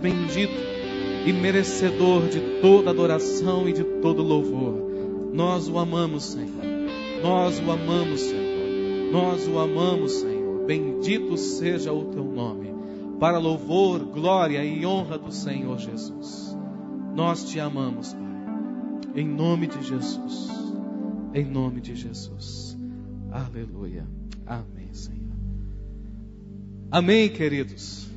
bendito e merecedor de toda adoração e de todo louvor. Nós o amamos, Senhor. Nós o amamos, Senhor. Nós o amamos, Senhor. Bendito seja o teu nome, para louvor, glória e honra do Senhor Jesus. Nós te amamos, Pai. Em nome de Jesus. Em nome de Jesus. Aleluia. Amém, Senhor. Amém, queridos.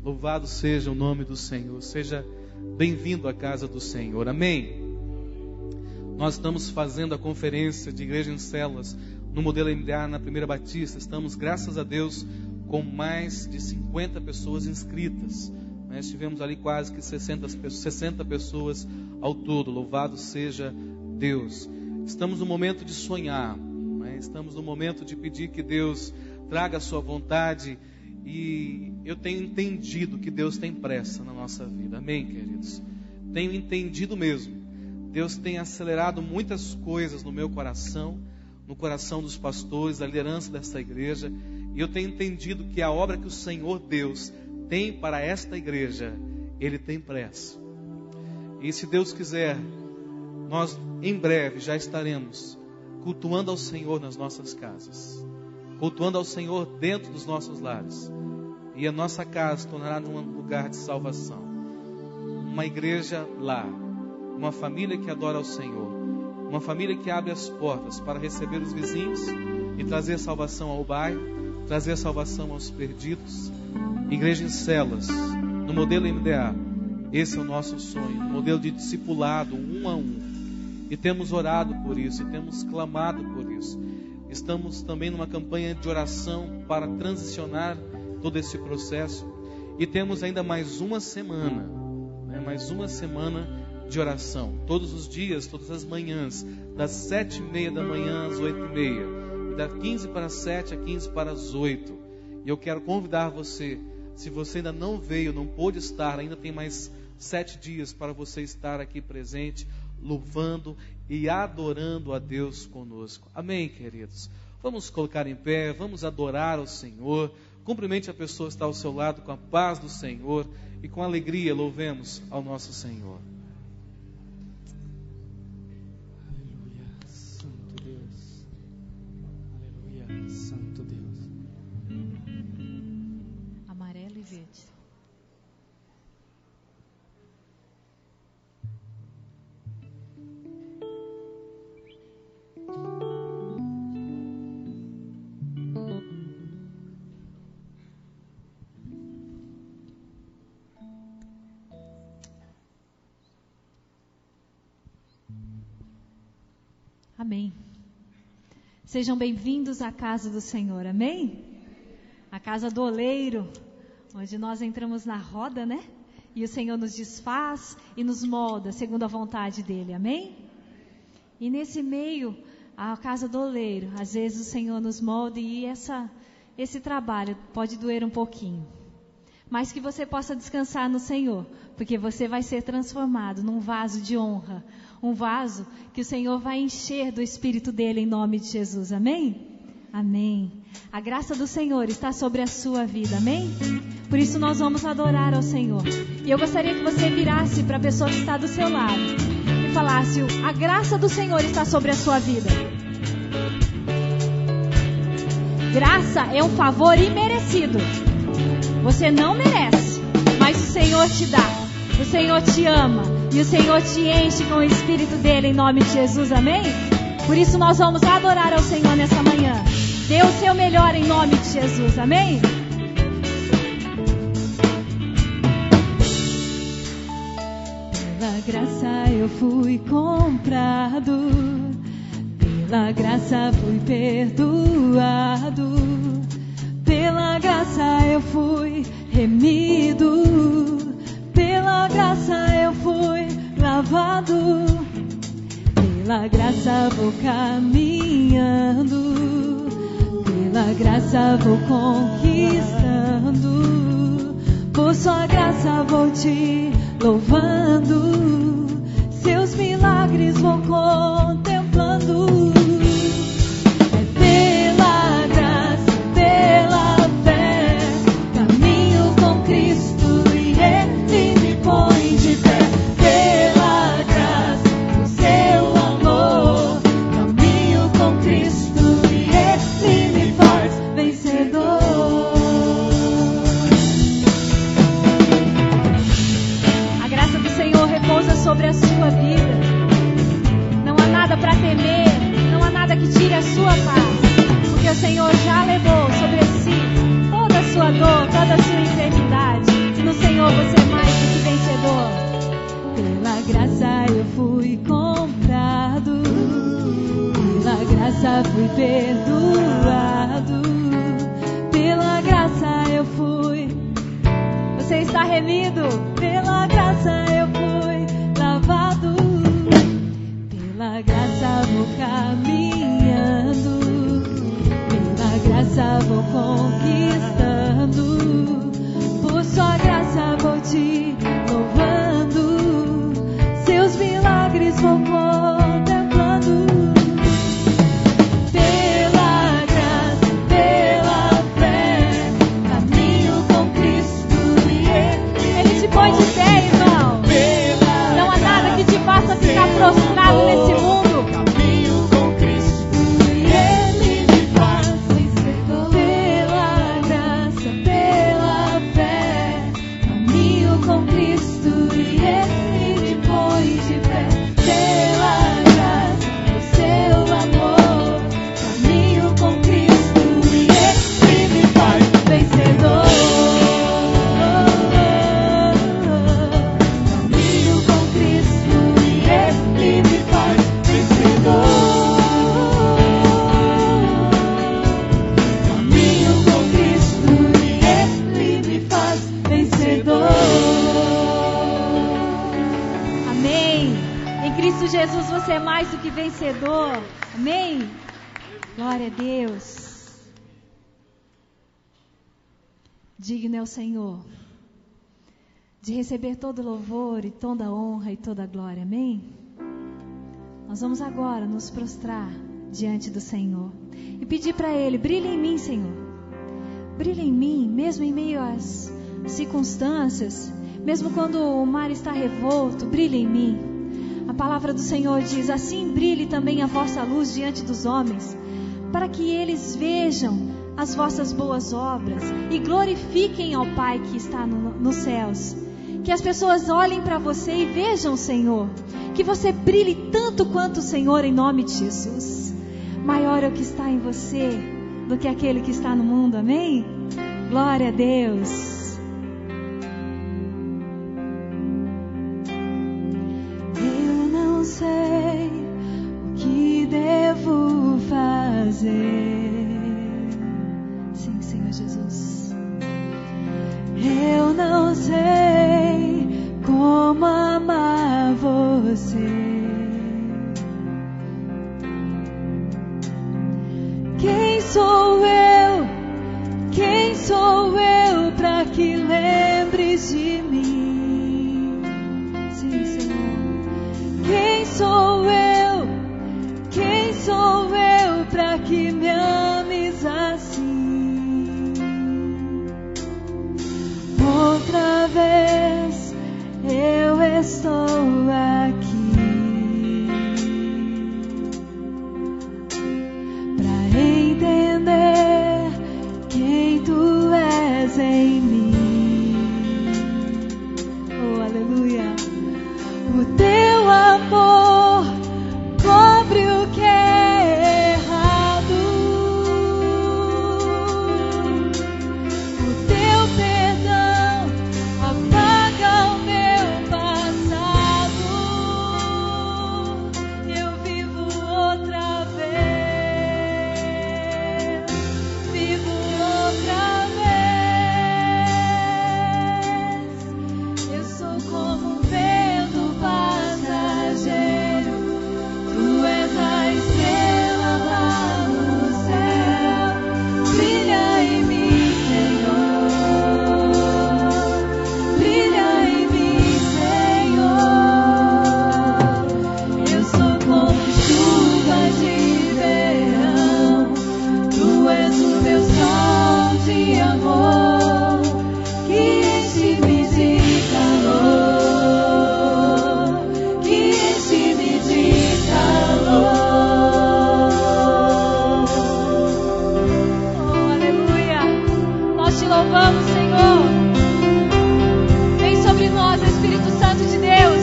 Louvado seja o nome do Senhor. Seja bem-vindo à casa do Senhor. Amém. Nós estamos fazendo a conferência de igreja em células no modelo MDA na Primeira Batista. Estamos, graças a Deus, com mais de 50 pessoas inscritas. Nós tivemos ali quase que 60 pessoas ao todo. Louvado seja Deus. Estamos no momento de sonhar. Estamos no momento de pedir que Deus traga a sua vontade. E eu tenho entendido que Deus tem pressa na nossa vida. Amém, queridos? Tenho entendido mesmo. Deus tem acelerado muitas coisas no meu coração, no coração dos pastores, da liderança dessa igreja. E eu tenho entendido que a obra que o Senhor Deus tem para esta igreja, Ele tem pressa. E se Deus quiser, nós em breve já estaremos cultuando ao Senhor nas nossas casas, cultuando ao Senhor dentro dos nossos lares. E a nossa casa se tornará um lugar de salvação. Uma igreja lá, uma família que adora ao Senhor, uma família que abre as portas para receber os vizinhos e trazer salvação ao bairro, trazer salvação aos perdidos. Igreja em células, no modelo MDA. Esse é o nosso sonho, um modelo de discipulado, um a um. E temos orado por isso, e temos clamado por isso. Estamos também numa campanha de oração para transicionar todo esse processo. E temos ainda mais uma semana, mais uma semana de oração. Todos os dias, todas as manhãs, das 7h30 da manhã às 8h30. E das 15 para as 7, a 15 para as 8. E eu quero convidar você, se você ainda não veio, não pôde estar, ainda tem mais 7 dias para você estar aqui presente, louvando e adorando a Deus conosco. Amém, queridos? Vamos colocar em pé, vamos adorar ao Senhor. Cumprimente a pessoa que está ao seu lado com a paz do Senhor e com alegria louvemos ao nosso Senhor. Aleluia, Santo Deus. Aleluia, Santo Deus. Amarelo e verde. Amém. Sejam bem-vindos à casa do Senhor, amém? A casa do oleiro, onde nós entramos na roda, né? E o Senhor nos desfaz e nos molda segundo a vontade dEle, amém? E nesse meio, a casa do oleiro, às vezes o Senhor nos molda e esse trabalho pode doer um pouquinho. Mas que você possa descansar no Senhor, porque você vai ser transformado num vaso de honra, um vaso que o Senhor vai encher do Espírito dEle em nome de Jesus, amém? Amém. A graça do Senhor está sobre a sua vida, amém? Por isso nós vamos adorar ao Senhor. E eu gostaria que você virasse para a pessoa que está do seu lado e falasse: a graça do Senhor está sobre a sua vida. Graça é um favor imerecido. Você não merece, mas o Senhor te dá. O Senhor te ama e o Senhor te enche com o Espírito dEle em nome de Jesus, amém? Por isso nós vamos adorar ao Senhor nessa manhã. Dê o seu melhor em nome de Jesus, amém? Pela graça eu fui comprado, pela graça fui perdoado, pela graça eu fui remido, pela graça eu fui lavado, pela graça vou caminhando, pela graça vou conquistando, por sua graça vou te louvando, seus milagres vou contemplando. É pela graça, pela fé, caminho com Cristo e Senhor, você é mais do que vencedor. Pela graça eu fui comprado, pela graça fui perdoado, pela graça eu fui. Você está remido, pela graça eu fui lavado, pela graça vou caminhando, pela graça vou conquistando, por sua graça vou te louvando, seus milagres vou contemplando. Pela graça, pela fé, caminho com Cristo e Ele te põe de pé, irmão. Não há nada que te faça ficar prostrado nesse mundo. Jesus, você é mais do que vencedor. Amém? Glória a Deus. Digno é o Senhor de receber todo louvor e toda honra e toda glória. Amém? Nós vamos agora nos prostrar diante do Senhor e pedir para Ele: brilha em mim, Senhor. Brilha em mim, mesmo em meio às circunstâncias, mesmo quando o mar está revolto, brilha em mim. A palavra do Senhor diz: assim brilhe também a vossa luz diante dos homens, para que eles vejam as vossas boas obras e glorifiquem ao Pai que está nos céus. Que as pessoas olhem para você e vejam o Senhor, que você brilhe tanto quanto o Senhor, em nome de Jesus. Maior é o que está em você do que aquele que está no mundo, amém? Glória a Deus. Sei o que devo fazer. Sim, Senhor Jesus. Eu não sei como amar você. Quem sou eu? Quem sou eu para que lembres de mim? Sim, Senhor. Quem sou eu? Quem sou eu para que me ames assim? Outra vez eu estou aqui para entender quem tu és em mim. Oh, aleluia. O teu amor cobre o que é errado. O teu perdão apaga o meu passado. Eu vivo outra vez. Vivo outra vez. Eu sou como um vento passageiro, tu és a estrela lá no céu. Brilha em mim, Senhor. Brilha em mim, Senhor. Eu sou como chuva de verão, tu és o meu sol de amor, que enche-me de calor. Louvamos, Senhor. Vem sobre nós, Espírito Santo de Deus.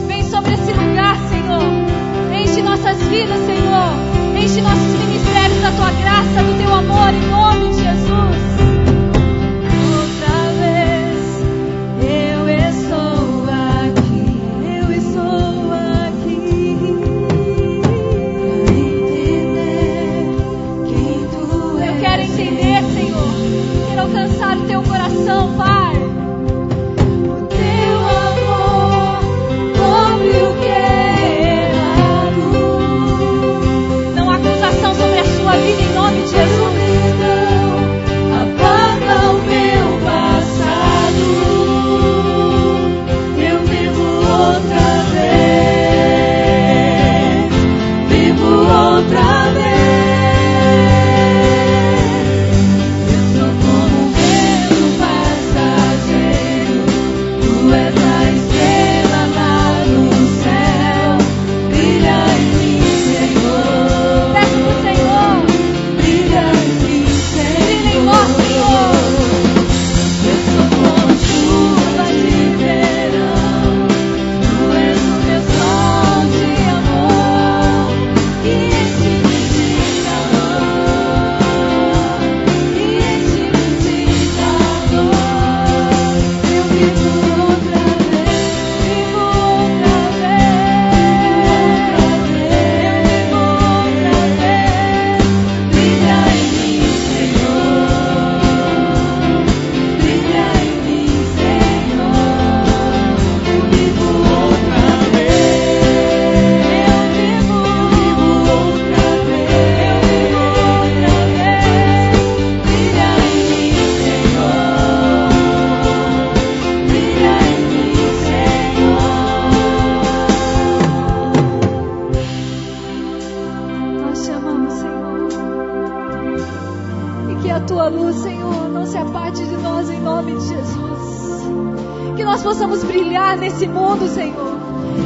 Vem sobre esse lugar, Senhor. Enche nossas vidas, Senhor. Enche nossos ministérios da tua graça, do teu amor, em nome de Jesus. Outra vez nós possamos brilhar nesse mundo, Senhor.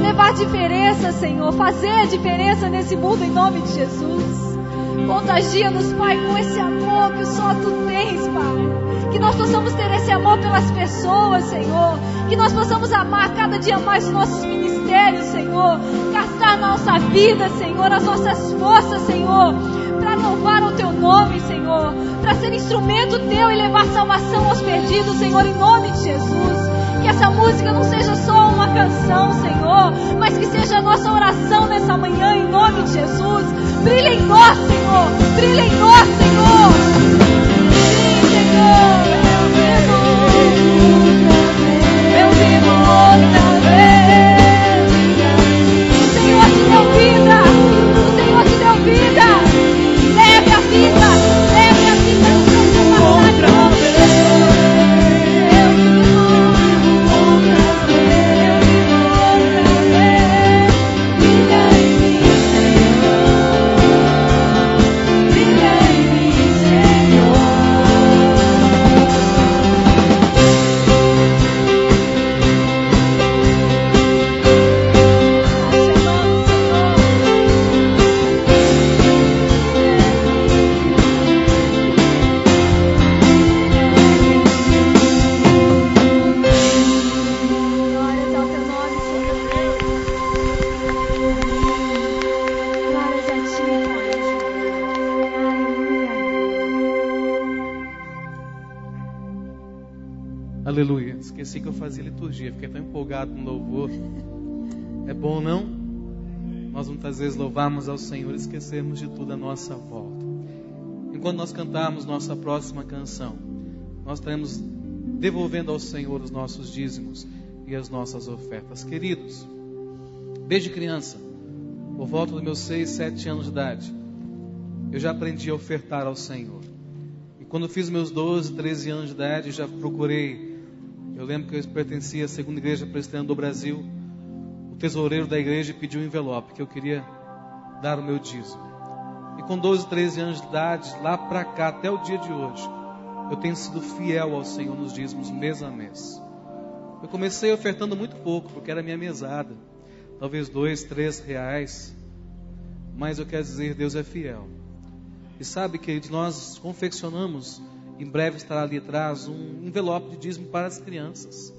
Levar diferença, Senhor. Fazer a diferença nesse mundo em nome de Jesus. Contagia-nos, Pai, com esse amor que só Tu tens, Pai. Que nós possamos ter esse amor pelas pessoas, Senhor. Que nós possamos amar cada dia mais os nossos ministérios, Senhor. Gastar nossa vida, Senhor, as nossas forças, Senhor, para louvar o Teu nome, Senhor. Para ser instrumento Teu e levar salvação aos perdidos, Senhor, em nome de Jesus. Que essa música não seja só uma canção, Senhor, mas que seja a nossa oração nessa manhã, em nome de Jesus. Brilha em nós, Senhor. Brilha em nós, Senhor. Sim, Senhor. Eu vivo outra vez. O Senhor te deu vida. O Senhor te deu vida. Leve a vida. Leve a vida no seu outra vez. Aleluia. Esqueci que eu fazia liturgia. Fiquei tão empolgado no louvor. É bom, não? Nós muitas vezes louvamos ao Senhor e esquecemos de tudo à nossa volta. Enquanto nós cantarmos nossa próxima canção, nós estaremos devolvendo ao Senhor os nossos dízimos e as nossas ofertas. Queridos, desde criança, por volta dos meus 6, 7 anos de idade, eu já aprendi a ofertar ao Senhor. E quando fiz meus 12, 13 anos de idade, já procurei. Eu lembro que eu pertencia à segunda igreja presbiteriana do Brasil. O tesoureiro da igreja pediu um envelope que eu queria dar o meu dízimo. E com 12, 13 anos de idade, lá para cá, até o dia de hoje, eu tenho sido fiel ao Senhor nos dízimos mês a mês. Eu comecei ofertando muito pouco, porque era a minha mesada. Talvez 2, 3 reais. Mas eu quero dizer, Deus é fiel. E sabe, queridos, nós confeccionamos, em breve estará ali atrás, um envelope de dízimo para as crianças,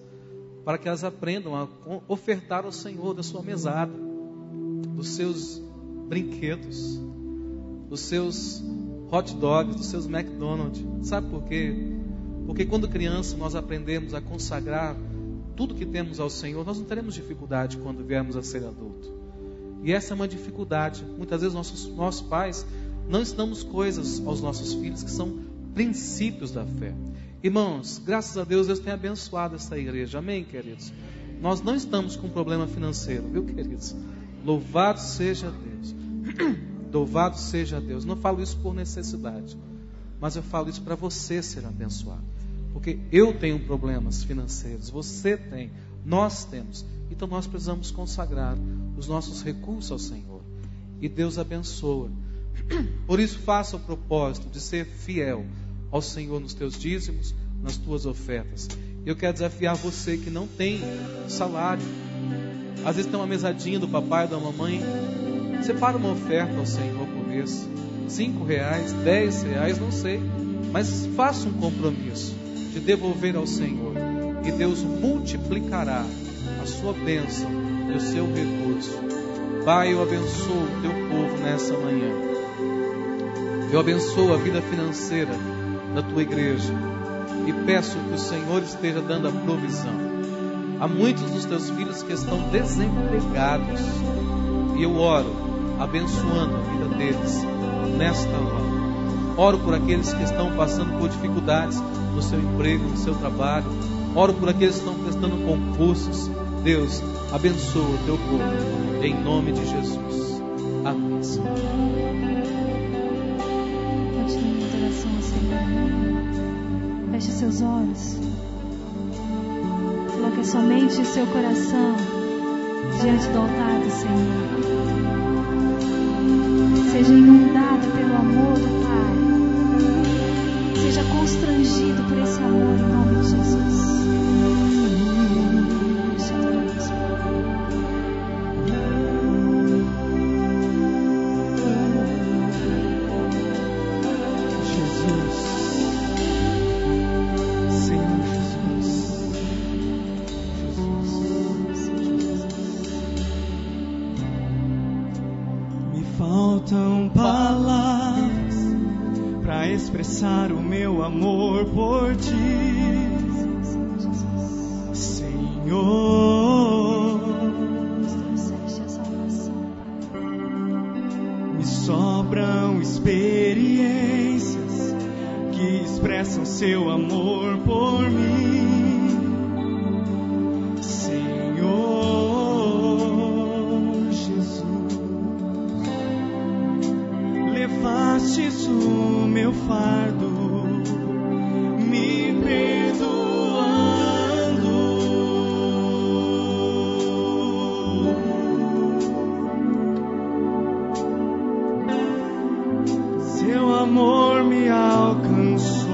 para que elas aprendam a ofertar ao Senhor da sua mesada, dos seus brinquedos, dos seus hot dogs, dos seus McDonald's. Sabe por quê? Porque quando criança nós aprendemos a consagrar tudo que temos ao Senhor, nós não teremos dificuldade quando viermos a ser adulto. E essa é uma dificuldade. Muitas vezes nossos pais não ensinamos coisas aos nossos filhos que são princípios da fé. Irmãos, graças a Deus, Deus tem abençoado essa igreja. Amém, queridos? Nós não estamos com problema financeiro, viu, queridos? Louvado seja Deus. Louvado seja Deus. Não falo isso por necessidade, mas eu falo isso para você ser abençoado. Porque eu tenho problemas financeiros, você tem, nós temos. Então nós precisamos consagrar os nossos recursos ao Senhor. E Deus abençoa. Por isso faça o propósito de ser fiel ao Senhor nos teus dízimos, nas tuas ofertas. Eu quero desafiar você que não tem salário. Às vezes tem uma mesadinha do papai ou da mamãe. Separa uma oferta ao Senhor por mês. 5 reais, 10 reais, não sei. Mas faça um compromisso de devolver ao Senhor. E Deus multiplicará a sua bênção e o seu recurso. Pai, eu abençoo o teu povo nessa manhã. Eu abençoo a vida financeira da tua igreja e peço que o Senhor esteja dando a provisão. Há muitos dos teus filhos que estão desempregados e eu oro abençoando a vida deles nesta hora. Oro por aqueles que estão passando por dificuldades no seu emprego, no seu trabalho. Oro por aqueles que estão prestando concursos. Deus, abençoa o teu povo em nome de Jesus. Amém, Senhor. Feche seus olhos. Coloque somente o seu coração diante do altar do Senhor. Seja inundado pelo amor do Pai. Seja constrangido por esse amor em nome de Jesus. faltam palavras para expressar o meu amor por ti, Senhor. Me sobram experiências que expressam seu amor por mim, Senhor Jesus. Levastes o meu fardo, me perdoando. Seu amor me alcançou,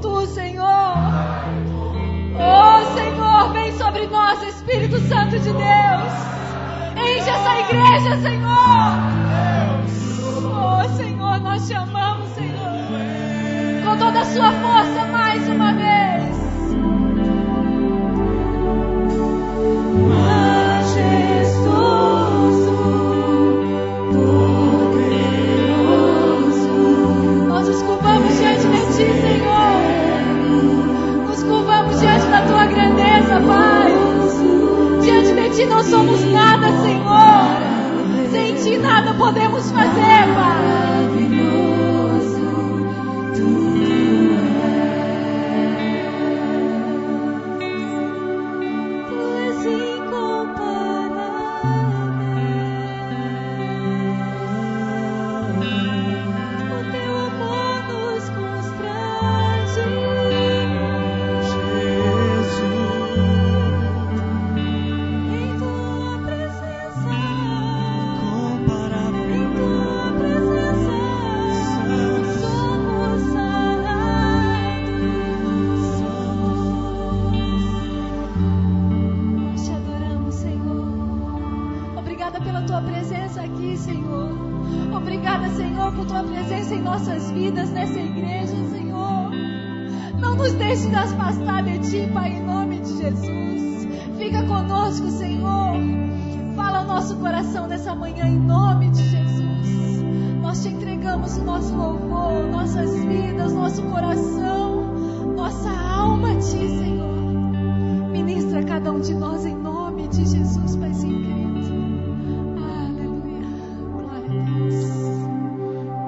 tu, Senhor. Oh, Senhor, vem sobre nós, Espírito Santo de Deus. Enche essa igreja, Senhor. Oh, Senhor, nós te amamos, Senhor. Com toda a sua força, mais uma vez. Nós nos curvamos diante de ti, Senhor. Nos curvamos diante da tua grandeza, Pai. Diante de ti não somos nada, Senhor. Sem ti nada podemos fazer, Pai.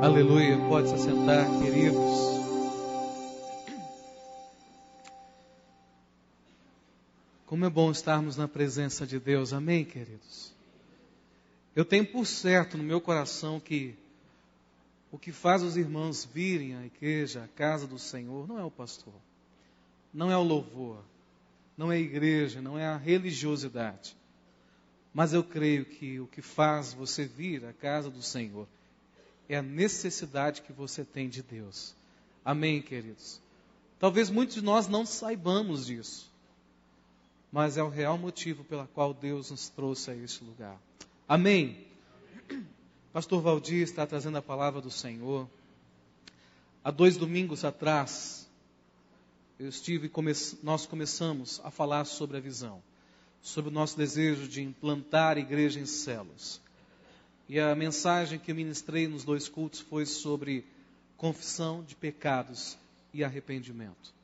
Aleluia, pode se sentar, queridos. Como é bom estarmos na presença de Deus, amém, queridos? Eu tenho por certo no meu coração que o que faz os irmãos virem à igreja, à casa do Senhor, não é o pastor, não é o louvor, não é a igreja, não é a religiosidade. Mas eu creio que o que faz você vir à casa do Senhor é a necessidade que você tem de Deus. Amém, queridos? Talvez muitos de nós não saibamos disso, mas é o real motivo pelo qual Deus nos trouxe a este lugar. Amém? Pastor Valdir está trazendo a palavra do Senhor. Há 2 domingos atrás, nós começamos a falar sobre a visão, sobre o nosso desejo de implantar a igreja em células. E a mensagem que eu ministrei nos 2 cultos foi sobre confissão de pecados e arrependimento.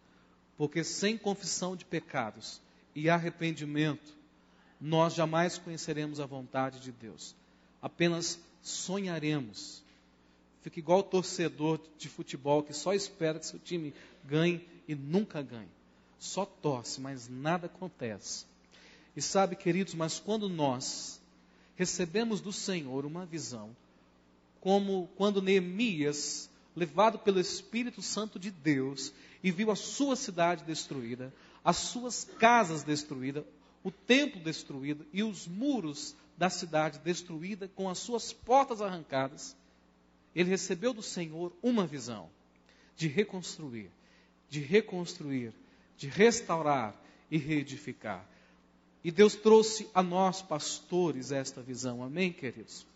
Porque sem confissão de pecados e arrependimento, nós jamais conheceremos a vontade de Deus. Apenas sonharemos. Fica igual o torcedor de futebol que só espera que seu time ganhe e nunca ganhe. Só torce, mas nada acontece. E sabe, queridos, mas quando nós recebemos do Senhor uma visão, como quando Neemias, levado pelo Espírito Santo de Deus, e viu a sua cidade destruída, as suas casas destruídas, o templo destruído e os muros da cidade destruída, com as suas portas arrancadas, ele recebeu do Senhor uma visão de reconstruir, de restaurar e reedificar. E Deus trouxe a nós, pastores, esta visão. Amém, queridos?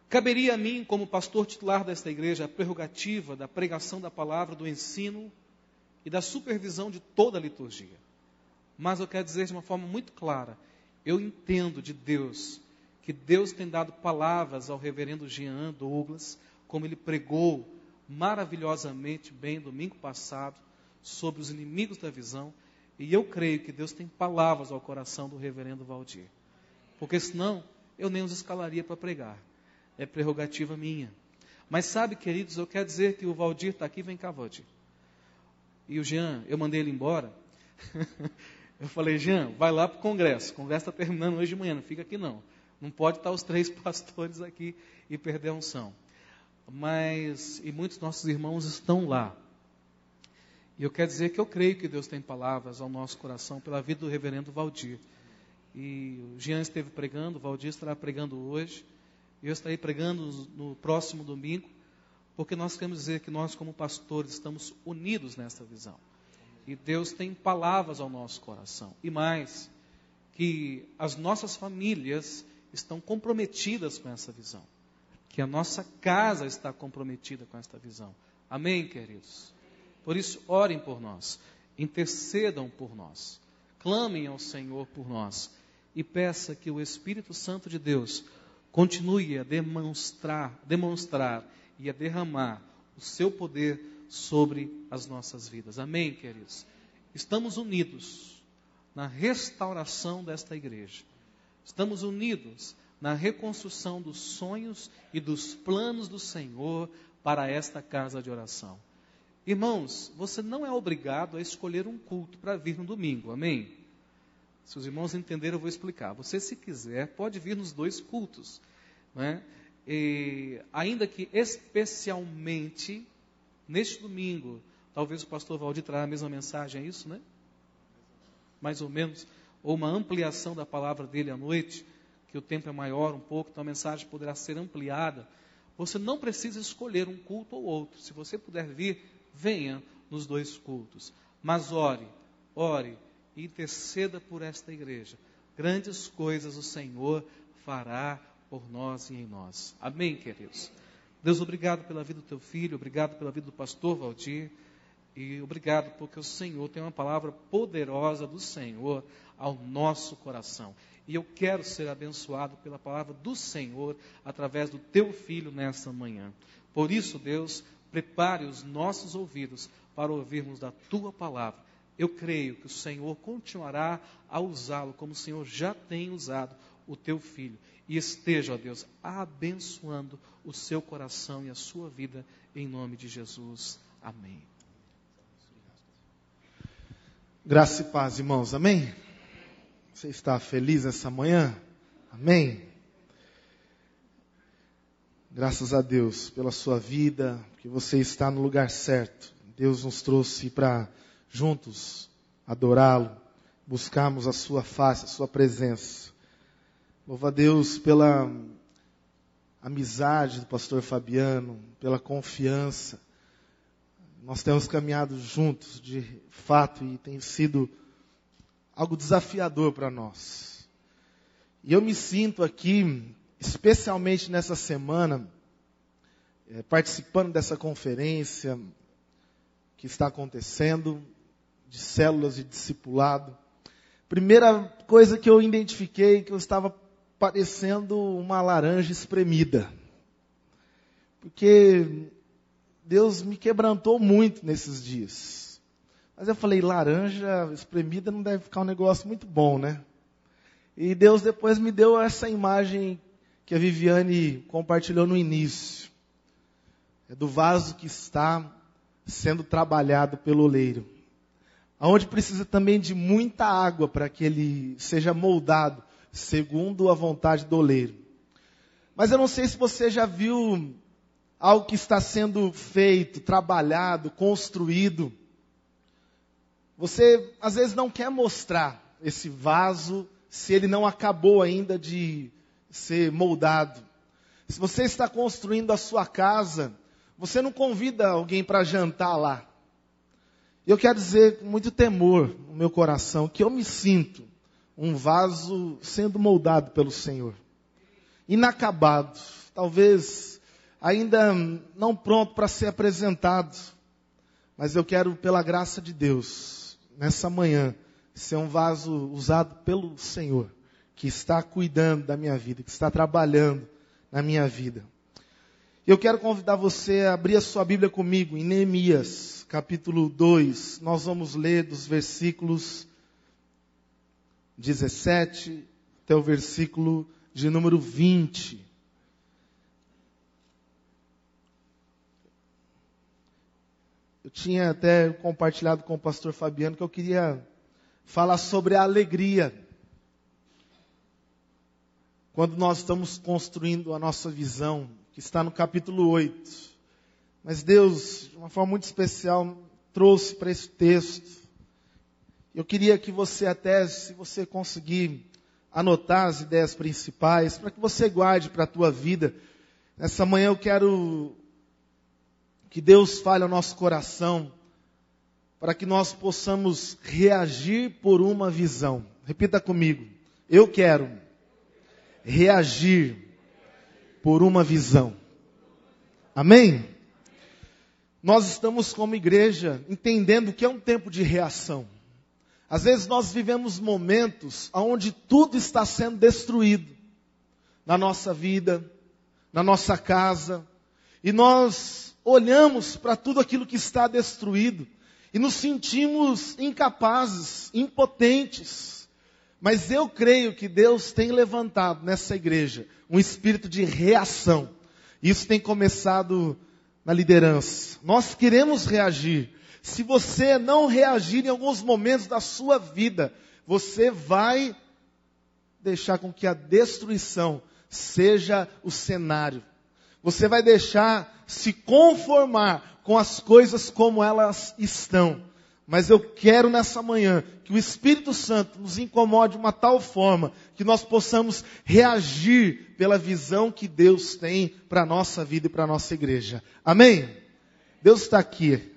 Caberia a mim, como pastor titular desta igreja, a prerrogativa da pregação da palavra, do ensino e da supervisão de toda a liturgia. Mas eu quero dizer de uma forma muito clara, eu entendo de Deus, que Deus tem dado palavras ao reverendo Jean Douglas, como ele pregou maravilhosamente bem domingo passado, sobre os inimigos da visão. E eu creio que Deus tem palavras ao coração do reverendo Valdir. Porque senão, eu nem os escalaria para pregar. É prerrogativa minha. Mas sabe, queridos, eu quero dizer que o Valdir está aqui, vem cá, Valdir. E o Jean, eu mandei ele embora. Eu falei, Jean, vai lá para o congresso. O congresso está terminando hoje de manhã, não fica aqui não. Não pode estar os 3 pastores aqui e perder a unção. E muitos nossos irmãos estão lá. E eu quero dizer que eu creio que Deus tem palavras ao nosso coração pela vida do reverendo Valdir. E o Jean esteve pregando, o Valdir estará pregando hoje. E eu estarei pregando no próximo domingo. porque nós queremos dizer que nós, como pastores, estamos unidos nessa visão. E Deus tem palavras ao nosso coração. E mais, que as nossas famílias estão comprometidas com essa visão. Que a nossa casa está comprometida com esta visão. Amém, queridos? Por isso, orem por nós. Intercedam por nós. Clamem ao Senhor por nós. E peça que o Espírito Santo de Deus continue a demonstrar e a derramar o seu poder sobre as nossas vidas. Amém, queridos? Estamos unidos na restauração desta igreja. Estamos unidos na reconstrução dos sonhos e dos planos do Senhor para esta casa de oração. Irmãos, você não é obrigado a escolher um culto para vir no domingo, amém? Se os irmãos entenderem, eu vou explicar. Você, se quiser, pode vir nos 2 cultos, não é? Ainda que especialmente neste domingo, talvez o pastor Valdir trará a mesma mensagem, é isso, né? Mais ou menos, ou uma ampliação da palavra dele à noite, que o tempo é maior um pouco, então a mensagem poderá ser ampliada. Você não precisa escolher um culto ou outro. Se você puder vir, venha nos 2 cultos. Mas ore e interceda por esta igreja. Grandes coisas o Senhor fará por nós e em nós. Amém, queridos? Deus, obrigado pela vida do teu filho, obrigado pela vida do pastor Valdir, e obrigado porque o Senhor tem uma palavra poderosa do Senhor ao nosso coração. E eu quero ser abençoado pela palavra do Senhor através do teu filho nessa manhã. Por isso, Deus, prepare os nossos ouvidos para ouvirmos da tua palavra. Eu creio que o Senhor continuará a usá-lo como o Senhor já tem usado o teu filho. E esteja, ó Deus, abençoando o seu coração e a sua vida, em nome de Jesus. Amém. Graça e paz, irmãos. Amém? Você está feliz essa manhã? Amém? Graças a Deus pela sua vida, que você está no lugar certo. Deus nos trouxe para juntos adorá-lo, buscarmos a sua face, a sua presença. Louva a Deus pela amizade do pastor Fabiano, pela confiança. Nós temos caminhado juntos, de fato, e tem sido algo desafiador para nós. E eu me sinto aqui, especialmente nessa semana, participando dessa conferência que está acontecendo, de células de discipulado. Primeira coisa que eu identifiquei, que eu estava parecendo uma laranja espremida. Porque Deus me quebrantou muito nesses dias. Mas eu falei, laranja espremida não deve ficar um negócio muito bom, né? E Deus depois me deu essa imagem que a Viviane compartilhou no início. É do vaso que está sendo trabalhado pelo oleiro. Onde precisa também de muita água para que ele seja moldado segundo a vontade do oleiro. Mas eu não sei se você já viu algo que está sendo feito, trabalhado, construído. Você às vezes não quer mostrar esse vaso se ele não acabou ainda de ser moldado. Se você está construindo a sua casa, você não convida alguém para jantar lá. Eu quero dizer com muito temor no meu coração que eu me sinto um vaso sendo moldado pelo Senhor. Inacabado, talvez ainda não pronto para ser apresentado. Mas eu quero, pela graça de Deus, nessa manhã, ser um vaso usado pelo Senhor, que está cuidando da minha vida, que está trabalhando na minha vida. Eu quero convidar você a abrir a sua Bíblia comigo em Neemias, capítulo 2. Nós vamos ler dos versículos 17 até o versículo de número 20. Eu tinha até compartilhado com o pastor Fabiano que eu queria falar sobre a alegria. Quando nós estamos construindo a nossa visão, que está no capítulo 8. Mas Deus, de uma forma muito especial, trouxe para esse texto. Eu queria que você até, se você conseguir, anotar as ideias principais, para que você guarde para a tua vida. Nessa manhã eu quero que Deus fale ao nosso coração, para que nós possamos reagir por uma visão. Repita comigo. Eu quero reagir por uma visão. Amém? Nós estamos como igreja entendendo que é um tempo de reação. Às vezes nós vivemos momentos onde tudo está sendo destruído. Na nossa vida, na nossa casa. E nós olhamos para tudo aquilo que está destruído e nos sentimos incapazes, impotentes. Mas eu creio que Deus tem levantado nessa igreja um espírito de reação. Isso tem começado na liderança. Nós queremos reagir. Se você não reagir em alguns momentos da sua vida, você vai deixar com que a destruição seja o cenário. Você vai deixar se conformar com as coisas como elas estão. Mas eu quero nessa manhã que o Espírito Santo nos incomode de uma tal forma que nós possamos reagir pela visão que Deus tem para a nossa vida e para a nossa igreja. Amém? Deus está aqui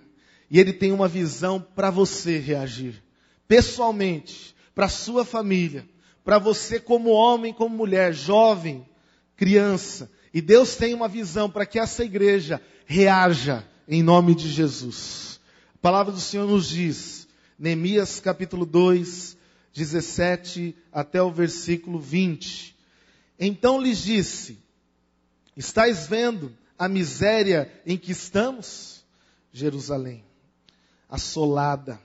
e Ele tem uma visão para você reagir. Pessoalmente, para a sua família, para você como homem, como mulher, jovem, criança. E Deus tem uma visão para que essa igreja reaja em nome de Jesus. A palavra do Senhor nos diz, Neemias capítulo 2, 17 até o versículo 20. Então lhes disse, estais vendo a miséria em que estamos? Jerusalém, assolada,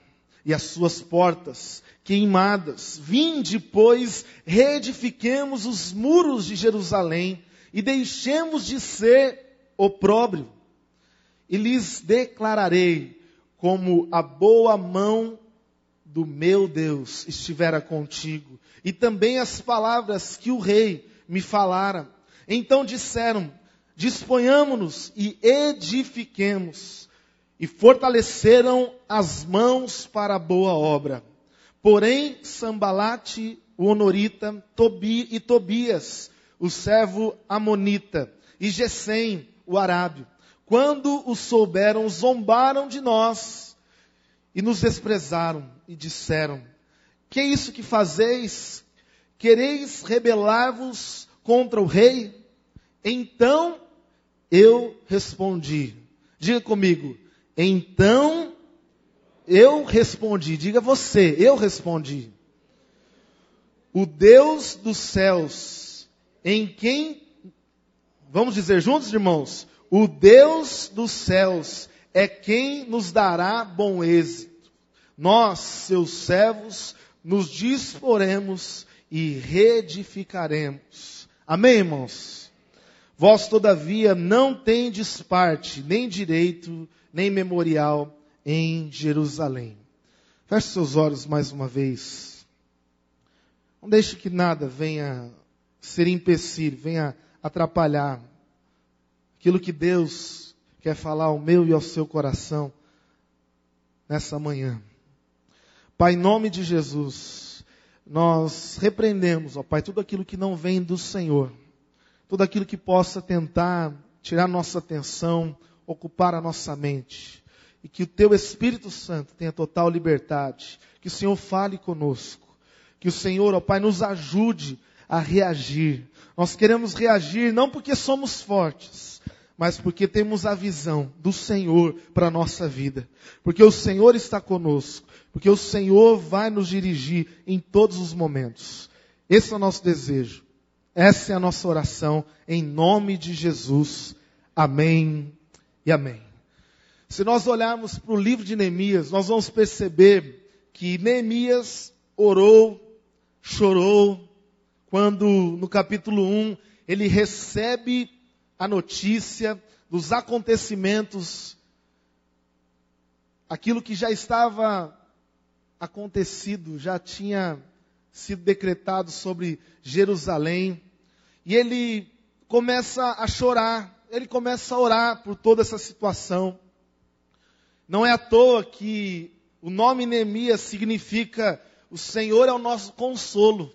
e as suas portas queimadas. Vinde, pois, reedifiquemos os muros de Jerusalém, e deixemos de ser opróbrio. E lhes declararei, como a boa mão do meu Deus estivera contigo, e também as palavras que o rei me falara. Então disseram, disponhamo-nos e edifiquemos, e fortaleceram as mãos para a boa obra. Porém, Sambalate, o honorita, Tobias, o servo amonita, e Gesem, o arábio, quando o souberam, zombaram de nós e nos desprezaram e disseram, que é isso que fazeis? Quereis rebelar-vos contra o rei? Então eu respondi, diga comigo, então eu respondi, diga você, eu respondi, o Deus dos céus, em quem, vamos dizer juntos, irmãos, o Deus dos céus é quem nos dará bom êxito. Nós, seus servos, nos disporemos e reedificaremos. Amém, irmãos? Vós, todavia, não tendes parte, nem direito, nem memorial em Jerusalém. Feche seus olhos mais uma vez. Não deixe que nada venha ser empecilho, venha atrapalhar aquilo que Deus quer falar ao meu e ao seu coração nessa manhã. Pai, em nome de Jesus, nós repreendemos, ó Pai, tudo aquilo que não vem do Senhor. Tudo aquilo que possa tentar tirar nossa atenção, ocupar a nossa mente. E que o Teu Espírito Santo tenha total liberdade. Que o Senhor fale conosco. Que o Senhor, ó Pai, nos ajude a reagir. Nós queremos reagir não porque somos fortes, mas porque temos a visão do Senhor para a nossa vida. Porque o Senhor está conosco. Porque o Senhor vai nos dirigir em todos os momentos. Esse é o nosso desejo. Essa é a nossa oração em nome de Jesus. Amém e amém. Se nós olharmos para o livro de Neemias, nós vamos perceber que Neemias orou, chorou, quando no capítulo 1 ele recebe a notícia dos acontecimentos, aquilo que já estava acontecido, já tinha sido decretado sobre Jerusalém, e ele começa a chorar, ele começa a orar por toda essa situação. Não é à toa que o nome Neemias significa o Senhor é o nosso consolo,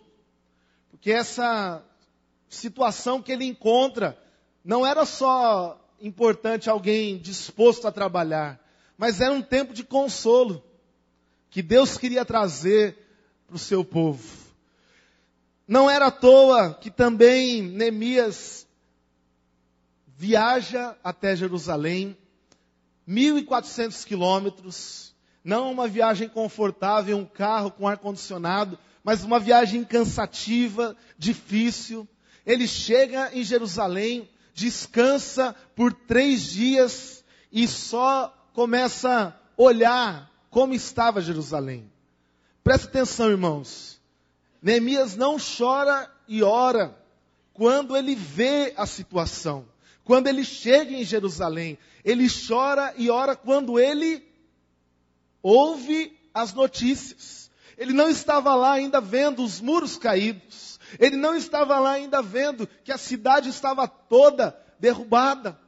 porque essa situação que ele encontra não era só importante alguém disposto a trabalhar, mas era um tempo de consolo que Deus queria trazer para o seu povo. Não era à toa que também Neemias viaja até Jerusalém, 1.400 quilômetros, não uma viagem confortável, um carro com ar-condicionado, mas uma viagem cansativa, difícil. Ele chega em Jerusalém, descansa por 3 dias e só começa a olhar como estava Jerusalém. Presta atenção, irmãos. Neemias não chora e ora quando ele vê a situação. Quando ele chega em Jerusalém, ele chora e ora quando ele ouve as notícias. Ele não estava lá ainda vendo os muros caídos. Ele não estava lá ainda vendo que a cidade estava toda derrubada.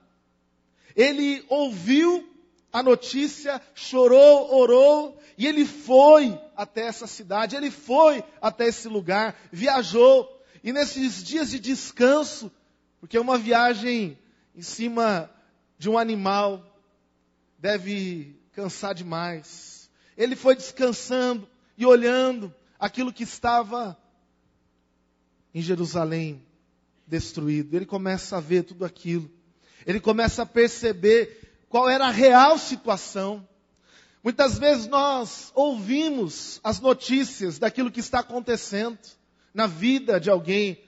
Ele ouviu a notícia, chorou, orou, e ele foi até essa cidade, ele foi até esse lugar, viajou. E nesses dias de descanso, porque uma viagem em cima de um animal deve cansar demais. Ele foi descansando e olhando aquilo que estava em Jerusalém destruído. Ele começa a ver tudo aquilo. Ele começa a perceber qual era a real situação. Muitas vezes nós ouvimos as notícias daquilo que está acontecendo na vida de alguém,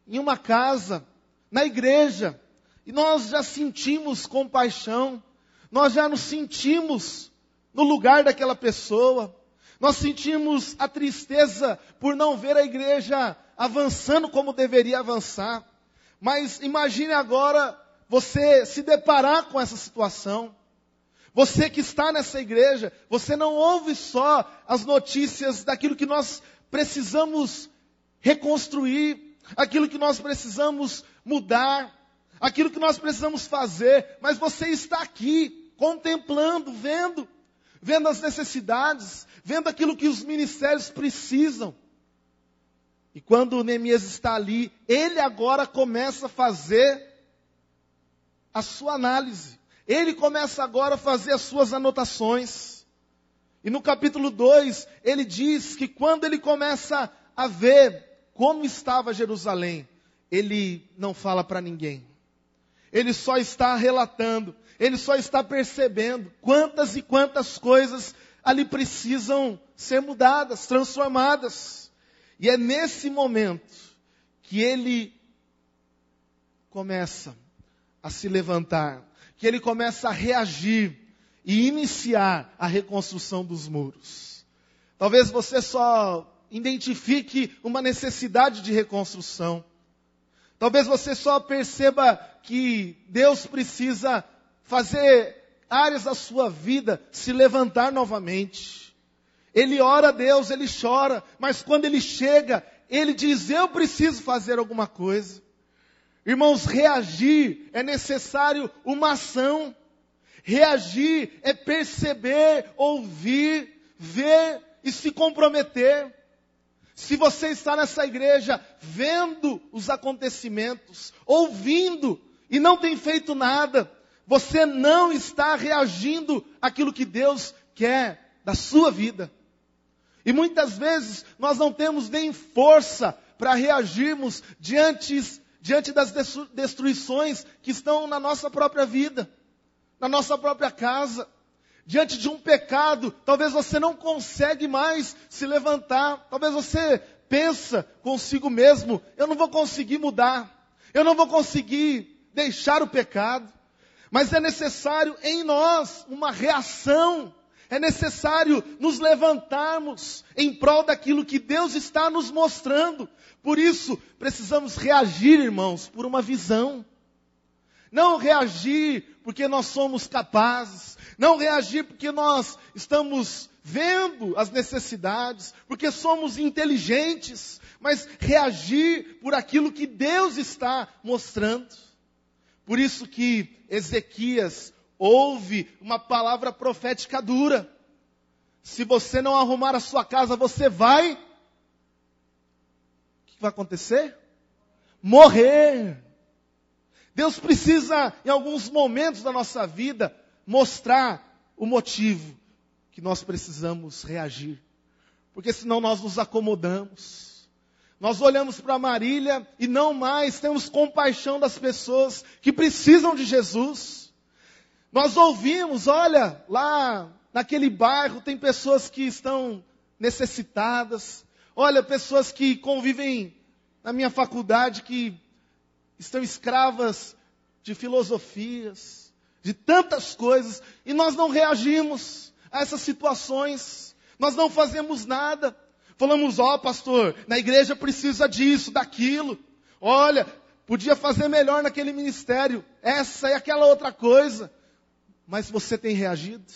em uma casa, na igreja, e nós já sentimos compaixão, nós já nos sentimos no lugar daquela pessoa, nós sentimos a tristeza por não ver a igreja avançando como deveria avançar. Mas imagine agora você se deparar com essa situação. Você que está nessa igreja, você não ouve só as notícias daquilo que nós precisamos reconstruir, aquilo que nós precisamos mudar, aquilo que nós precisamos fazer, mas você está aqui, contemplando, vendo as necessidades, vendo aquilo que os ministérios precisam. E quando Neemias está ali, ele agora começa a fazer a sua análise. Ele começa agora a fazer as suas anotações. E no capítulo 2, ele diz que quando ele começa a ver como estava Jerusalém, ele não fala para ninguém. Ele só está relatando, ele só está percebendo quantas e quantas coisas ali precisam ser mudadas, transformadas. E é nesse momento que ele começa a se levantar, que ele começa a reagir e iniciar a reconstrução dos muros. Talvez você só identifique uma necessidade de reconstrução. Talvez você só perceba que Deus precisa fazer áreas da sua vida se levantar novamente. Ele ora a Deus, ele chora, mas quando ele chega, ele diz: eu preciso fazer alguma coisa. Irmãos, reagir é necessário uma ação. Reagir é perceber, ouvir, ver e se comprometer. Se você está nessa igreja vendo os acontecimentos, ouvindo e não tem feito nada, você não está reagindo àquilo que Deus quer da sua vida. E muitas vezes nós não temos nem força para reagirmos diante das destruições que estão na nossa própria vida, na nossa própria casa. Diante de um pecado, talvez você não consegue mais se levantar. Talvez você pensa consigo mesmo: eu não vou conseguir mudar, eu não vou conseguir deixar o pecado. Mas é necessário em nós uma reação. É necessário nos levantarmos em prol daquilo que Deus está nos mostrando. Por isso, precisamos reagir, irmãos, por uma visão. Não reagir porque nós somos capazes. Não reagir porque nós estamos vendo as necessidades, porque somos inteligentes. Mas reagir por aquilo que Deus está mostrando. Por isso que Ezequias ouve uma palavra profética dura. Se você não arrumar a sua casa, você vai... O que vai acontecer? Morrer. Deus precisa, em alguns momentos da nossa vida, mostrar o motivo que nós precisamos reagir. Porque senão nós nos acomodamos. Nós olhamos para Marília e não mais temos compaixão das pessoas que precisam de Jesus. Nós ouvimos, olha, lá naquele bairro tem pessoas que estão necessitadas. Olha, pessoas que convivem na minha faculdade que estão escravas de filosofias, de tantas coisas, e nós não reagimos a essas situações, nós não fazemos nada. Falamos, pastor, na igreja precisa disso, daquilo, olha, podia fazer melhor naquele ministério, essa e aquela outra coisa. Mas você tem reagido?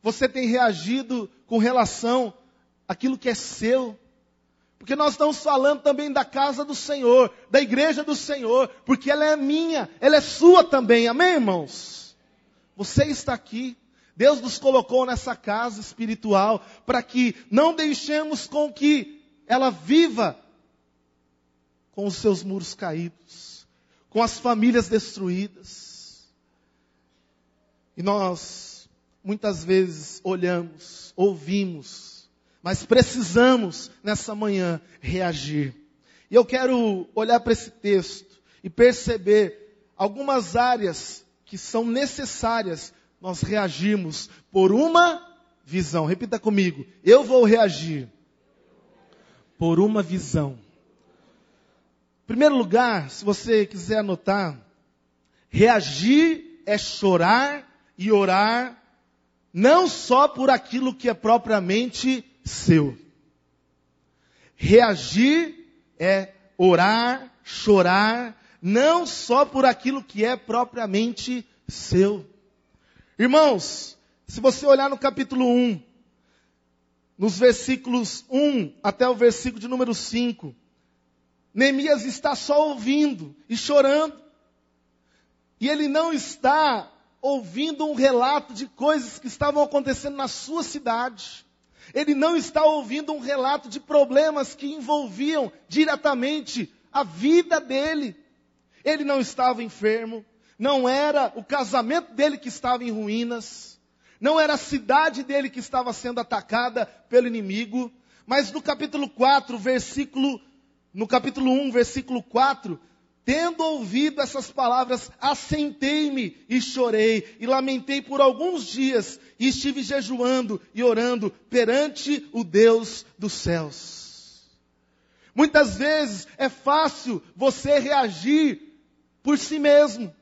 Você tem reagido com relação àquilo que é seu? Porque nós estamos falando também da casa do Senhor, da igreja do Senhor, porque ela é minha, ela é sua também, amém, irmãos? Você está aqui, Deus nos colocou nessa casa espiritual, para que não deixemos com que ela viva com os seus muros caídos, com as famílias destruídas. E nós, muitas vezes, olhamos, ouvimos, mas precisamos, nessa manhã, reagir. E eu quero olhar para esse texto e perceber algumas áreas que são necessárias nós reagirmos por uma visão. Repita comigo. Eu vou reagir por uma visão. Em primeiro lugar, se você quiser anotar, reagir é chorar e orar, não só por aquilo que é propriamente seu. Reagir é orar, chorar, não só por aquilo que é propriamente seu. Irmãos, se você olhar no capítulo 1, nos versículos 1 até o versículo de número 5, Neemias está só ouvindo e chorando. E ele não está ouvindo um relato de coisas que estavam acontecendo na sua cidade. Ele não está ouvindo um relato de problemas que envolviam diretamente a vida dele. Ele não estava enfermo, não era o casamento dele que estava em ruínas, não era a cidade dele que estava sendo atacada pelo inimigo, mas no capítulo 1, versículo 4, tendo ouvido essas palavras, assentei-me e chorei, e lamentei por alguns dias, e estive jejuando e orando perante o Deus dos céus. Muitas vezes é fácil você reagir por si mesmo,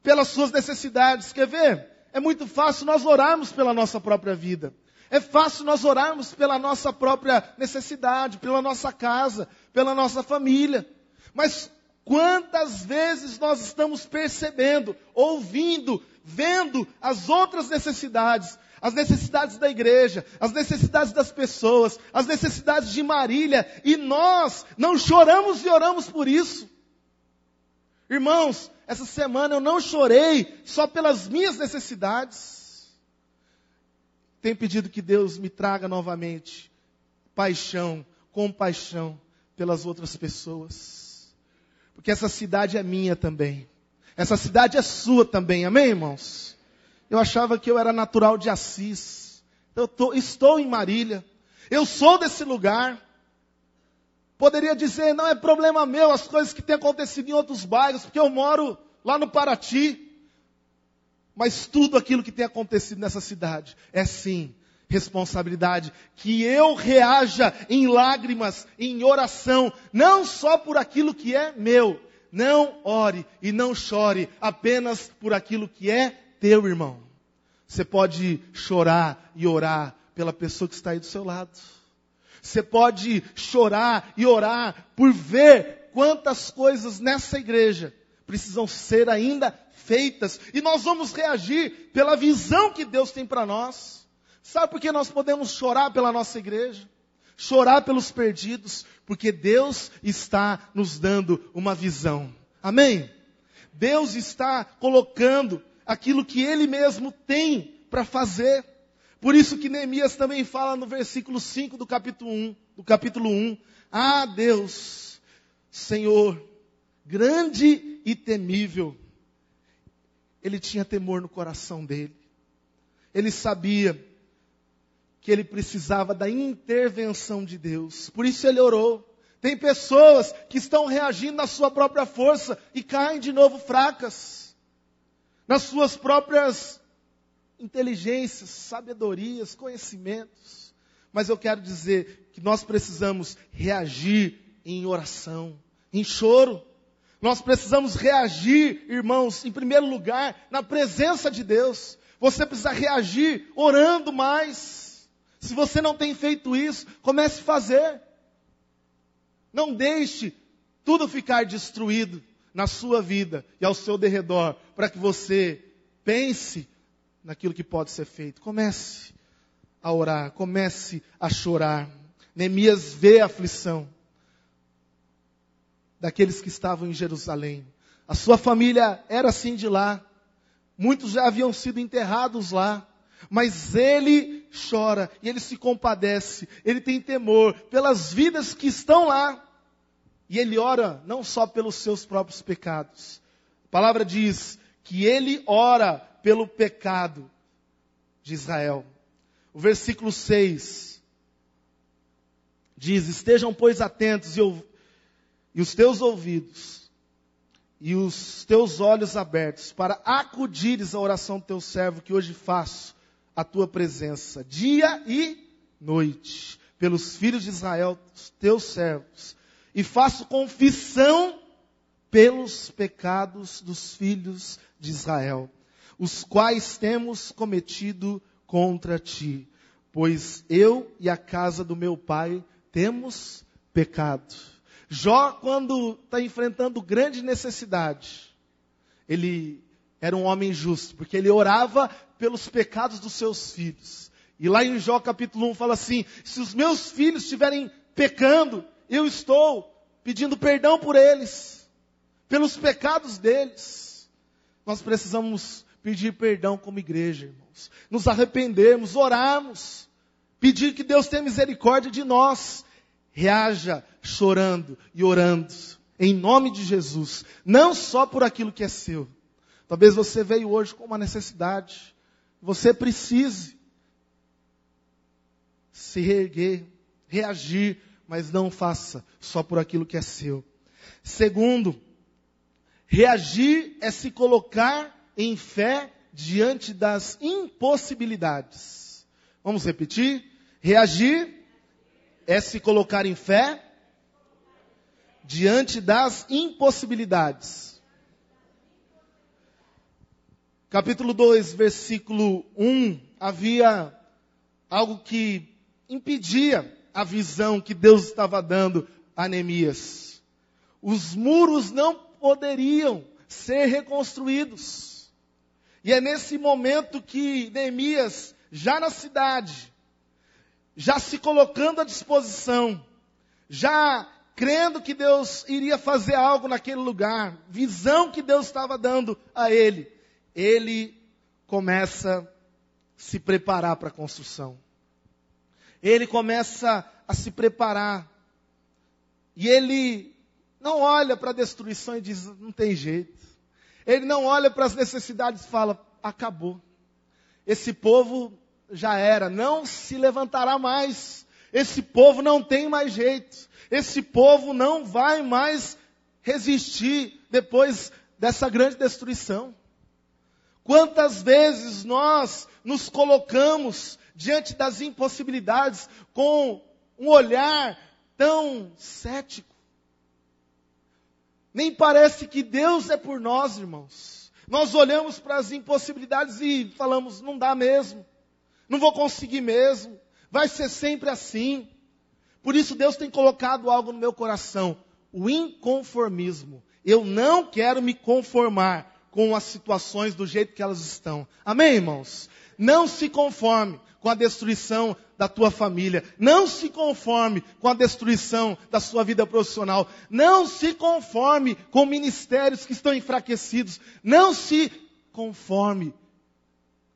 pelas suas necessidades. Quer ver? É muito fácil nós orarmos pela nossa própria vida. É fácil nós orarmos pela nossa própria necessidade, pela nossa casa, pela nossa família. Mas quantas vezes nós estamos percebendo, ouvindo, vendo as outras necessidades, as necessidades da igreja, as necessidades das pessoas, as necessidades de Marília, e nós não choramos e oramos por isso? Irmãos, essa semana eu não chorei só pelas minhas necessidades. Tenho pedido que Deus me traga novamente paixão, compaixão pelas outras pessoas. Porque essa cidade é minha também. Essa cidade é sua também, amém, irmãos? Eu achava que eu era natural de Assis. Estou em Marília. Eu sou desse lugar. Poderia dizer, não é problema meu as coisas que têm acontecido em outros bairros, porque eu moro lá no Paraty. Mas tudo aquilo que tem acontecido nessa cidade é sim responsabilidade. Que eu reaja em lágrimas, em oração, não só por aquilo que é meu. Não ore e não chore apenas por aquilo que é teu, irmão. Você pode chorar e orar pela pessoa que está aí do seu lado. Você pode chorar e orar por ver quantas coisas nessa igreja precisam ser ainda feitas. E nós vamos reagir pela visão que Deus tem para nós. Sabe por que nós podemos chorar pela nossa igreja? Chorar pelos perdidos? Porque Deus está nos dando uma visão. Amém? Deus está colocando aquilo que Ele mesmo tem para fazer. Por isso que Neemias também fala no versículo 5 do capítulo 1. Ah, Deus, Senhor, grande e temível. Ele tinha temor no coração dele. Ele sabia que ele precisava da intervenção de Deus. Por isso ele orou. Tem pessoas que estão reagindo na sua própria força e caem de novo fracas. Nas suas próprias inteligências, sabedorias, conhecimentos. Mas eu quero dizer que nós precisamos reagir em oração, em choro. Nós precisamos reagir, irmãos, em primeiro lugar, na presença de Deus. Você precisa reagir orando mais. Se você não tem feito isso, comece a fazer. Não deixe tudo ficar destruído na sua vida e ao seu derredor, para que você pense naquilo que pode ser feito. Comece a orar, comece a chorar. Neemias vê a aflição daqueles que estavam em Jerusalém. A sua família era assim de lá. Muitos já haviam sido enterrados lá. Mas ele chora e ele se compadece. Ele tem temor pelas vidas que estão lá. E ele ora não só pelos seus próprios pecados. A palavra diz que ele ora pelo pecado de Israel. O versículo 6 diz: estejam, pois, atentos e os teus ouvidos e os teus olhos abertos para acudires à oração do teu servo que hoje faço a tua presença, dia e noite, pelos filhos de Israel, os teus servos, e faço confissão pelos pecados dos filhos de Israel, os quais temos cometido contra ti, pois eu e a casa do meu pai temos pecado. Jó, quando está enfrentando grande necessidade, ele era um homem justo, porque ele orava pelos pecados dos seus filhos. E lá em Jó capítulo 1 fala assim: se os meus filhos estiverem pecando, eu estou pedindo perdão por eles, pelos pecados deles. Nós precisamos pedir perdão como igreja, irmãos. Nos arrependermos, orarmos, pedir que Deus tenha misericórdia de nós. Reaja chorando e orando, em nome de Jesus, não só por aquilo que é seu. Talvez você veio hoje com uma necessidade, você precise se reerguer, reagir, mas não faça só por aquilo que é seu. Segundo, reagir é se colocar em fé diante das impossibilidades. Vamos repetir? Reagir é se colocar em fé diante das impossibilidades. Capítulo 2, versículo 1, havia algo que impedia a visão que Deus estava dando a Neemias. Os muros não poderiam ser reconstruídos. E é nesse momento que Neemias, já na cidade, já se colocando à disposição, já crendo que Deus iria fazer algo naquele lugar, visão que Deus estava dando a ele começa a se preparar para a construção. Ele começa a se preparar. E ele não olha para a destruição e diz: não tem jeito. Ele não olha para as necessidades e fala: acabou. Esse povo já era, não se levantará mais. Esse povo não tem mais jeito. Esse povo não vai mais resistir depois dessa grande destruição. Quantas vezes nós nos colocamos diante das impossibilidades com um olhar tão cético? Nem parece que Deus é por nós, irmãos. Nós olhamos para as impossibilidades e falamos: não dá mesmo. Não vou conseguir mesmo. Vai ser sempre assim. Por isso Deus tem colocado algo no meu coração: o inconformismo. Eu não quero me conformar com as situações do jeito que elas estão. Amém, irmãos? Não se conforme com a destruição da tua família. Não se conforme com a destruição da sua vida profissional. Não se conforme com ministérios que estão enfraquecidos. Não se conforme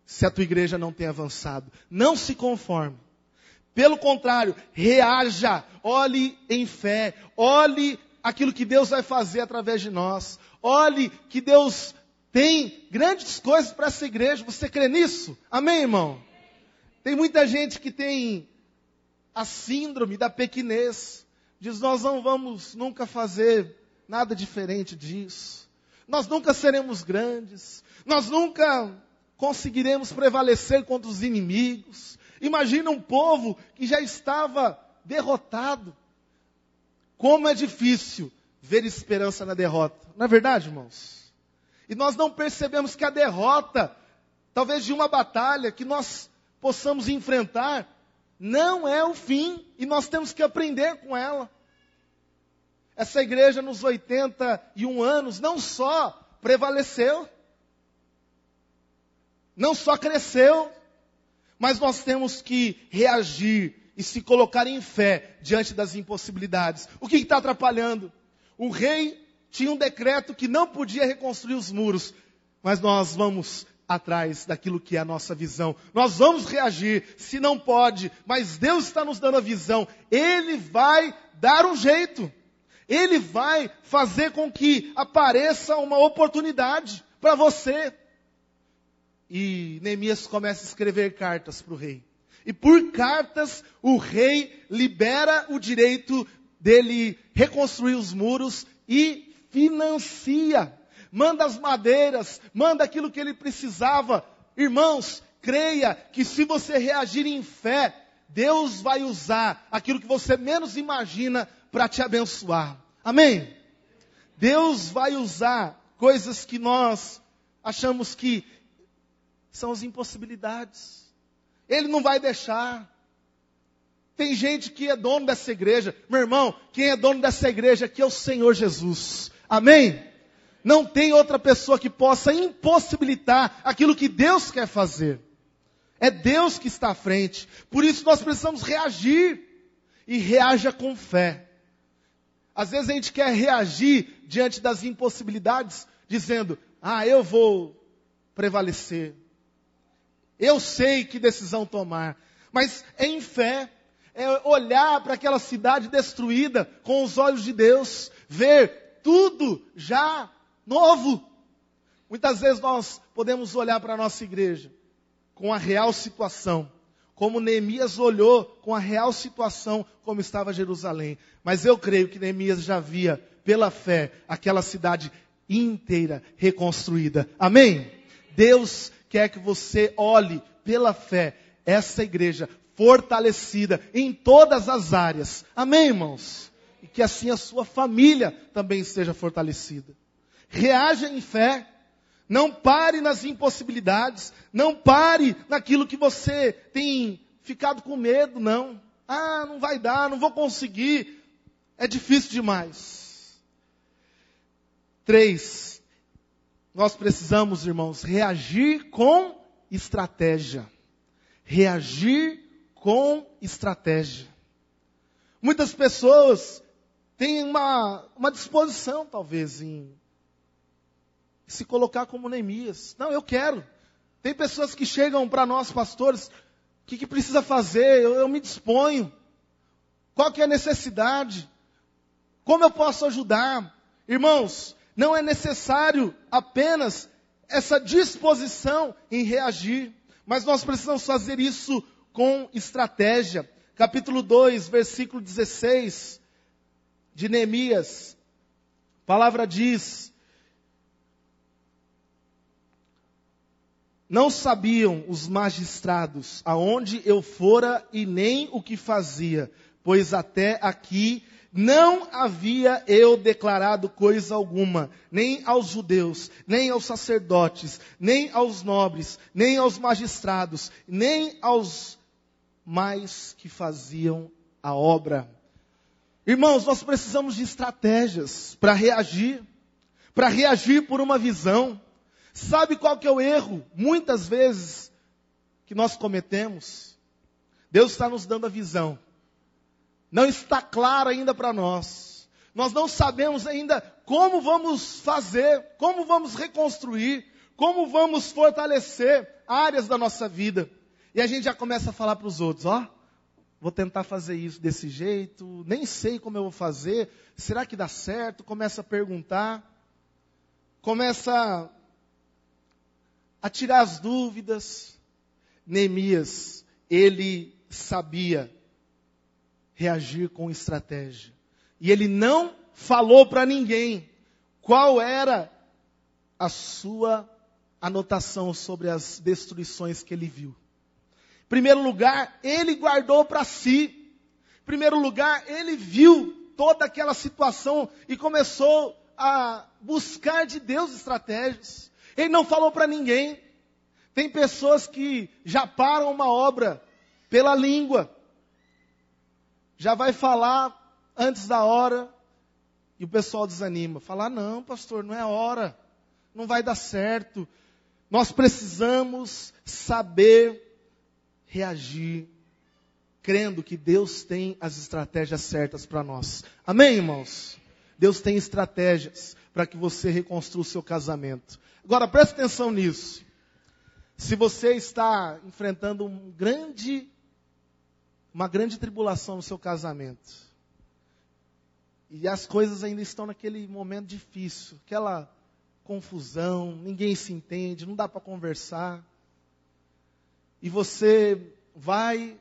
se a tua igreja não tem avançado. Não se conforme. Pelo contrário, reaja, olhe em fé, olhe aquilo que Deus vai fazer através de nós. Olhe que Deus tem grandes coisas para essa igreja. Você crê nisso? Amém, irmão? Tem muita gente que tem a síndrome da pequenez. Diz, nós não vamos nunca fazer nada diferente disso. Nós nunca seremos grandes. Nós nunca conseguiremos prevalecer contra os inimigos. Imagina um povo que já estava derrotado. Como é difícil ver esperança na derrota. Não é verdade, irmãos? E nós não percebemos que a derrota, talvez de uma batalha que nós possamos enfrentar, não é o fim. E nós temos que aprender com ela. Essa igreja nos 81 anos não só prevaleceu, não só cresceu, mas nós temos que reagir e se colocar em fé diante das impossibilidades. O que está atrapalhando? O rei tinha um decreto que não podia reconstruir os muros, mas nós vamos atrás daquilo que é a nossa visão. Nós vamos reagir, se não pode, mas Deus está nos dando a visão. Ele vai dar um jeito. Ele vai fazer com que apareça uma oportunidade para você. E Neemias começa a escrever cartas para o rei. E por cartas, o rei libera o direito dele reconstruir os muros e financia. Manda as madeiras, manda aquilo que ele precisava. Irmãos, creia que se você reagir em fé, Deus vai usar aquilo que você menos imagina para te abençoar. Amém? Deus vai usar coisas que nós achamos que são as impossibilidades. Ele não vai deixar. Tem gente que é dono dessa igreja. Meu irmão, quem é dono dessa igreja aqui é o Senhor Jesus. Amém? Não tem outra pessoa que possa impossibilitar aquilo que Deus quer fazer. É Deus que está à frente. Por isso nós precisamos reagir. E reaja com fé. Às vezes a gente quer reagir diante das impossibilidades, dizendo, eu vou prevalecer. Eu sei que decisão tomar. Mas é em fé. É olhar para aquela cidade destruída com os olhos de Deus. Ver tudo já novo. Muitas vezes nós podemos olhar para a nossa igreja com a real situação. Como Neemias olhou com a real situação como estava Jerusalém. Mas eu creio que Neemias já via, pela fé, aquela cidade inteira reconstruída. Amém? Deus quer que você olhe pela fé essa igreja fortalecida em todas as áreas. Amém, irmãos? E que assim a sua família também esteja fortalecida. Reaja em fé. Não pare nas impossibilidades. Não pare naquilo que você tem ficado com medo, não. Não vai dar, não vou conseguir. É difícil demais. 3. Nós precisamos, irmãos, reagir com estratégia. Reagir com estratégia. Muitas pessoas têm uma disposição, talvez, em se colocar como Neemias. Não, eu quero. Tem pessoas que chegam para nós, pastores, o que precisa fazer? Eu me disponho. Qual que é a necessidade? Como eu posso ajudar? Irmãos, não é necessário apenas essa disposição em reagir, mas nós precisamos fazer isso com estratégia. Capítulo 2, versículo 16 de Neemias. A palavra diz: não sabiam os magistrados aonde eu fora e nem o que fazia, pois até aqui não havia eu declarado coisa alguma, nem aos judeus, nem aos sacerdotes, nem aos nobres, nem aos magistrados, nem aos mais que faziam a obra. Irmãos, nós precisamos de estratégias para reagir por uma visão. Sabe qual que é o erro, muitas vezes, que nós cometemos? Deus está nos dando a visão. Não está claro ainda para nós. Nós não sabemos ainda como vamos fazer, como vamos reconstruir, como vamos fortalecer áreas da nossa vida. E a gente já começa a falar para os outros, vou tentar fazer isso desse jeito, nem sei como eu vou fazer, será que dá certo? Começa a perguntar, começa a tirar as dúvidas. Neemias, ele sabia reagir com estratégia. E ele não falou para ninguém qual era a sua anotação sobre as destruições que ele viu. Em primeiro lugar, ele guardou para si. Em primeiro lugar, ele viu toda aquela situação e começou a buscar de Deus estratégias. Ele não falou para ninguém. Tem pessoas que já param uma obra pela língua. Já vai falar antes da hora e o pessoal desanima. Fala, não, pastor, não é hora. Não vai dar certo. Nós precisamos saber reagir, crendo que Deus tem as estratégias certas para nós. Amém, irmãos? Deus tem estratégias para que você reconstrua o seu casamento. Agora, preste atenção nisso. Se você está enfrentando uma grande tribulação no seu casamento, e as coisas ainda estão naquele momento difícil, aquela confusão, ninguém se entende, não dá para conversar, e você vai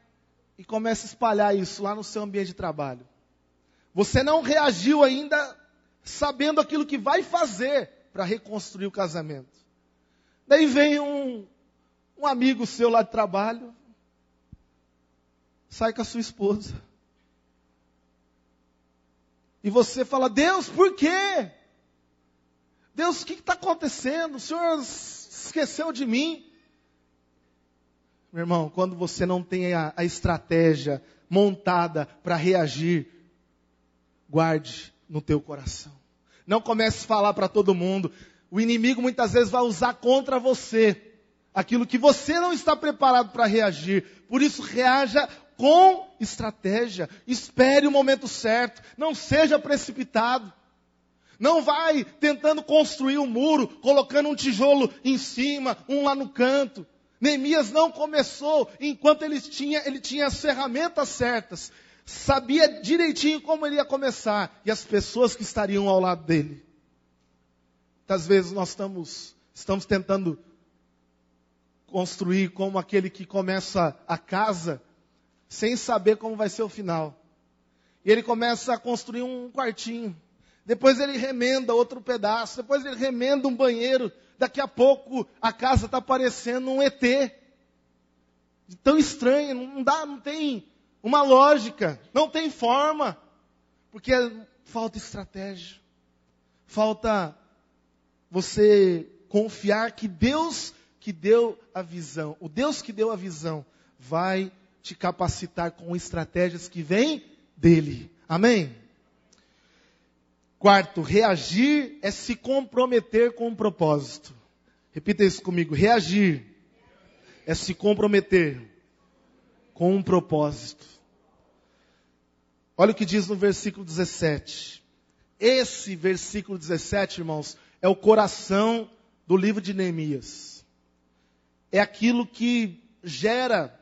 e começa a espalhar isso lá no seu ambiente de trabalho. Você não reagiu ainda sabendo aquilo que vai fazer para reconstruir o casamento. Daí vem um amigo seu lá de trabalho, sai com a sua esposa. E você fala, Deus, por quê? Deus, o que está acontecendo? O Senhor esqueceu de mim? Meu irmão, quando você não tem a estratégia montada para reagir, guarde no teu coração. Não comece a falar para todo mundo. O inimigo muitas vezes vai usar contra você aquilo que você não está preparado para reagir. Por isso, reaja com estratégia. Espere o momento certo. Não seja precipitado. Não vai tentando construir um muro, colocando um tijolo em cima, um lá no canto. Neemias não começou enquanto ele tinha as ferramentas certas. Sabia direitinho como ele ia começar. E as pessoas que estariam ao lado dele. Muitas vezes nós estamos tentando construir como aquele que começa a casa sem saber como vai ser o final. E ele começa a construir um quartinho. Depois ele remenda outro pedaço. Depois ele remenda um banheiro. Daqui a pouco a casa está parecendo um ET. Tão estranho, não tem uma lógica, não tem forma. Porque falta estratégia. Falta você confiar que Deus que deu a visão, o Deus que deu a visão, vai te capacitar com estratégias que vêm dele. Amém? Quarto, reagir é se comprometer com um propósito. Repita isso comigo. Reagir é se comprometer com um propósito. Olha o que diz no versículo 17. Esse versículo 17, irmãos, é o coração do livro de Neemias. É aquilo que gera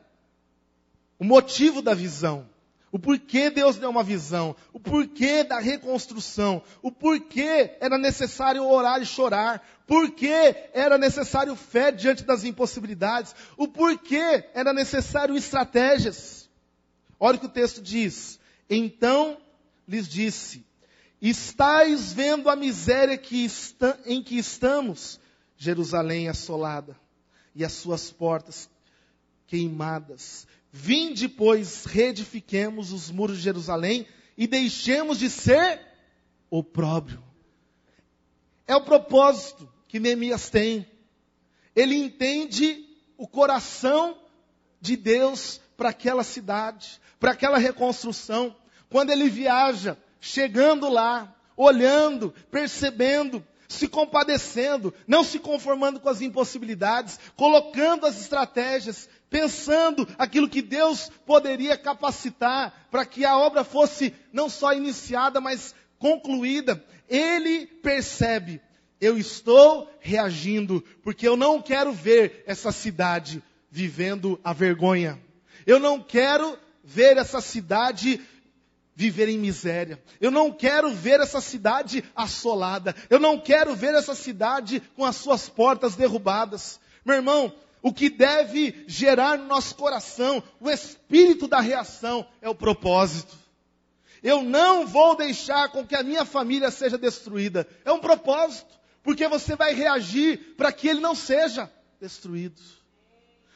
o motivo da visão. O porquê Deus deu uma visão, o porquê da reconstrução, o porquê era necessário orar e chorar, porquê era necessário fé diante das impossibilidades, o porquê era necessário estratégias. Olha o que o texto diz. Então lhes disse, estais vendo a miséria em que estamos, Jerusalém assolada, e as suas portas queimadas. Vinde, pois, reedifiquemos os muros de Jerusalém e deixemos de ser opróbrio. É o propósito que Neemias tem. Ele entende o coração de Deus para aquela cidade, para aquela reconstrução. Quando ele viaja, chegando lá, olhando, percebendo, se compadecendo, não se conformando com as impossibilidades, colocando as estratégias, pensando aquilo que Deus poderia capacitar para que a obra fosse não só iniciada, mas concluída. Ele percebe, eu estou reagindo, porque eu não quero ver essa cidade vivendo a vergonha. Eu não quero ver essa cidade viver em miséria. Eu não quero ver essa cidade assolada. Eu não quero ver essa cidade com as suas portas derrubadas. Meu irmão, o que deve gerar no nosso coração, o espírito da reação, é o propósito. Eu não vou deixar com que a minha família seja destruída. É um propósito, porque você vai reagir para que ele não seja destruído.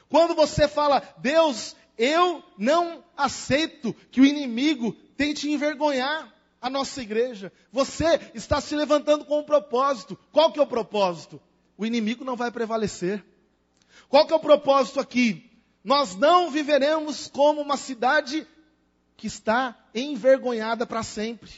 Quando você fala, Deus, eu não aceito que o inimigo tente envergonhar a nossa igreja. Você está se levantando com um propósito. Qual que é o propósito? O inimigo não vai prevalecer. Qual que é o propósito aqui? Nós não viveremos como uma cidade que está envergonhada para sempre.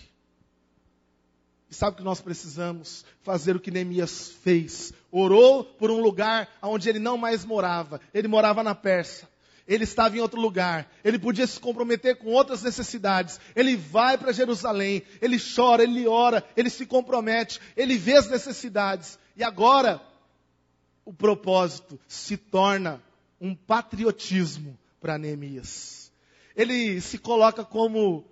E sabe o que nós precisamos? Fazer o que Neemias fez. Orou por um lugar onde ele não mais morava. Ele morava na Pérsia. Ele estava em outro lugar. Ele podia se comprometer com outras necessidades. Ele vai para Jerusalém. Ele chora, ele ora, ele se compromete. Ele vê as necessidades. E agora, o propósito se torna um patriotismo para Neemias. Ele se coloca como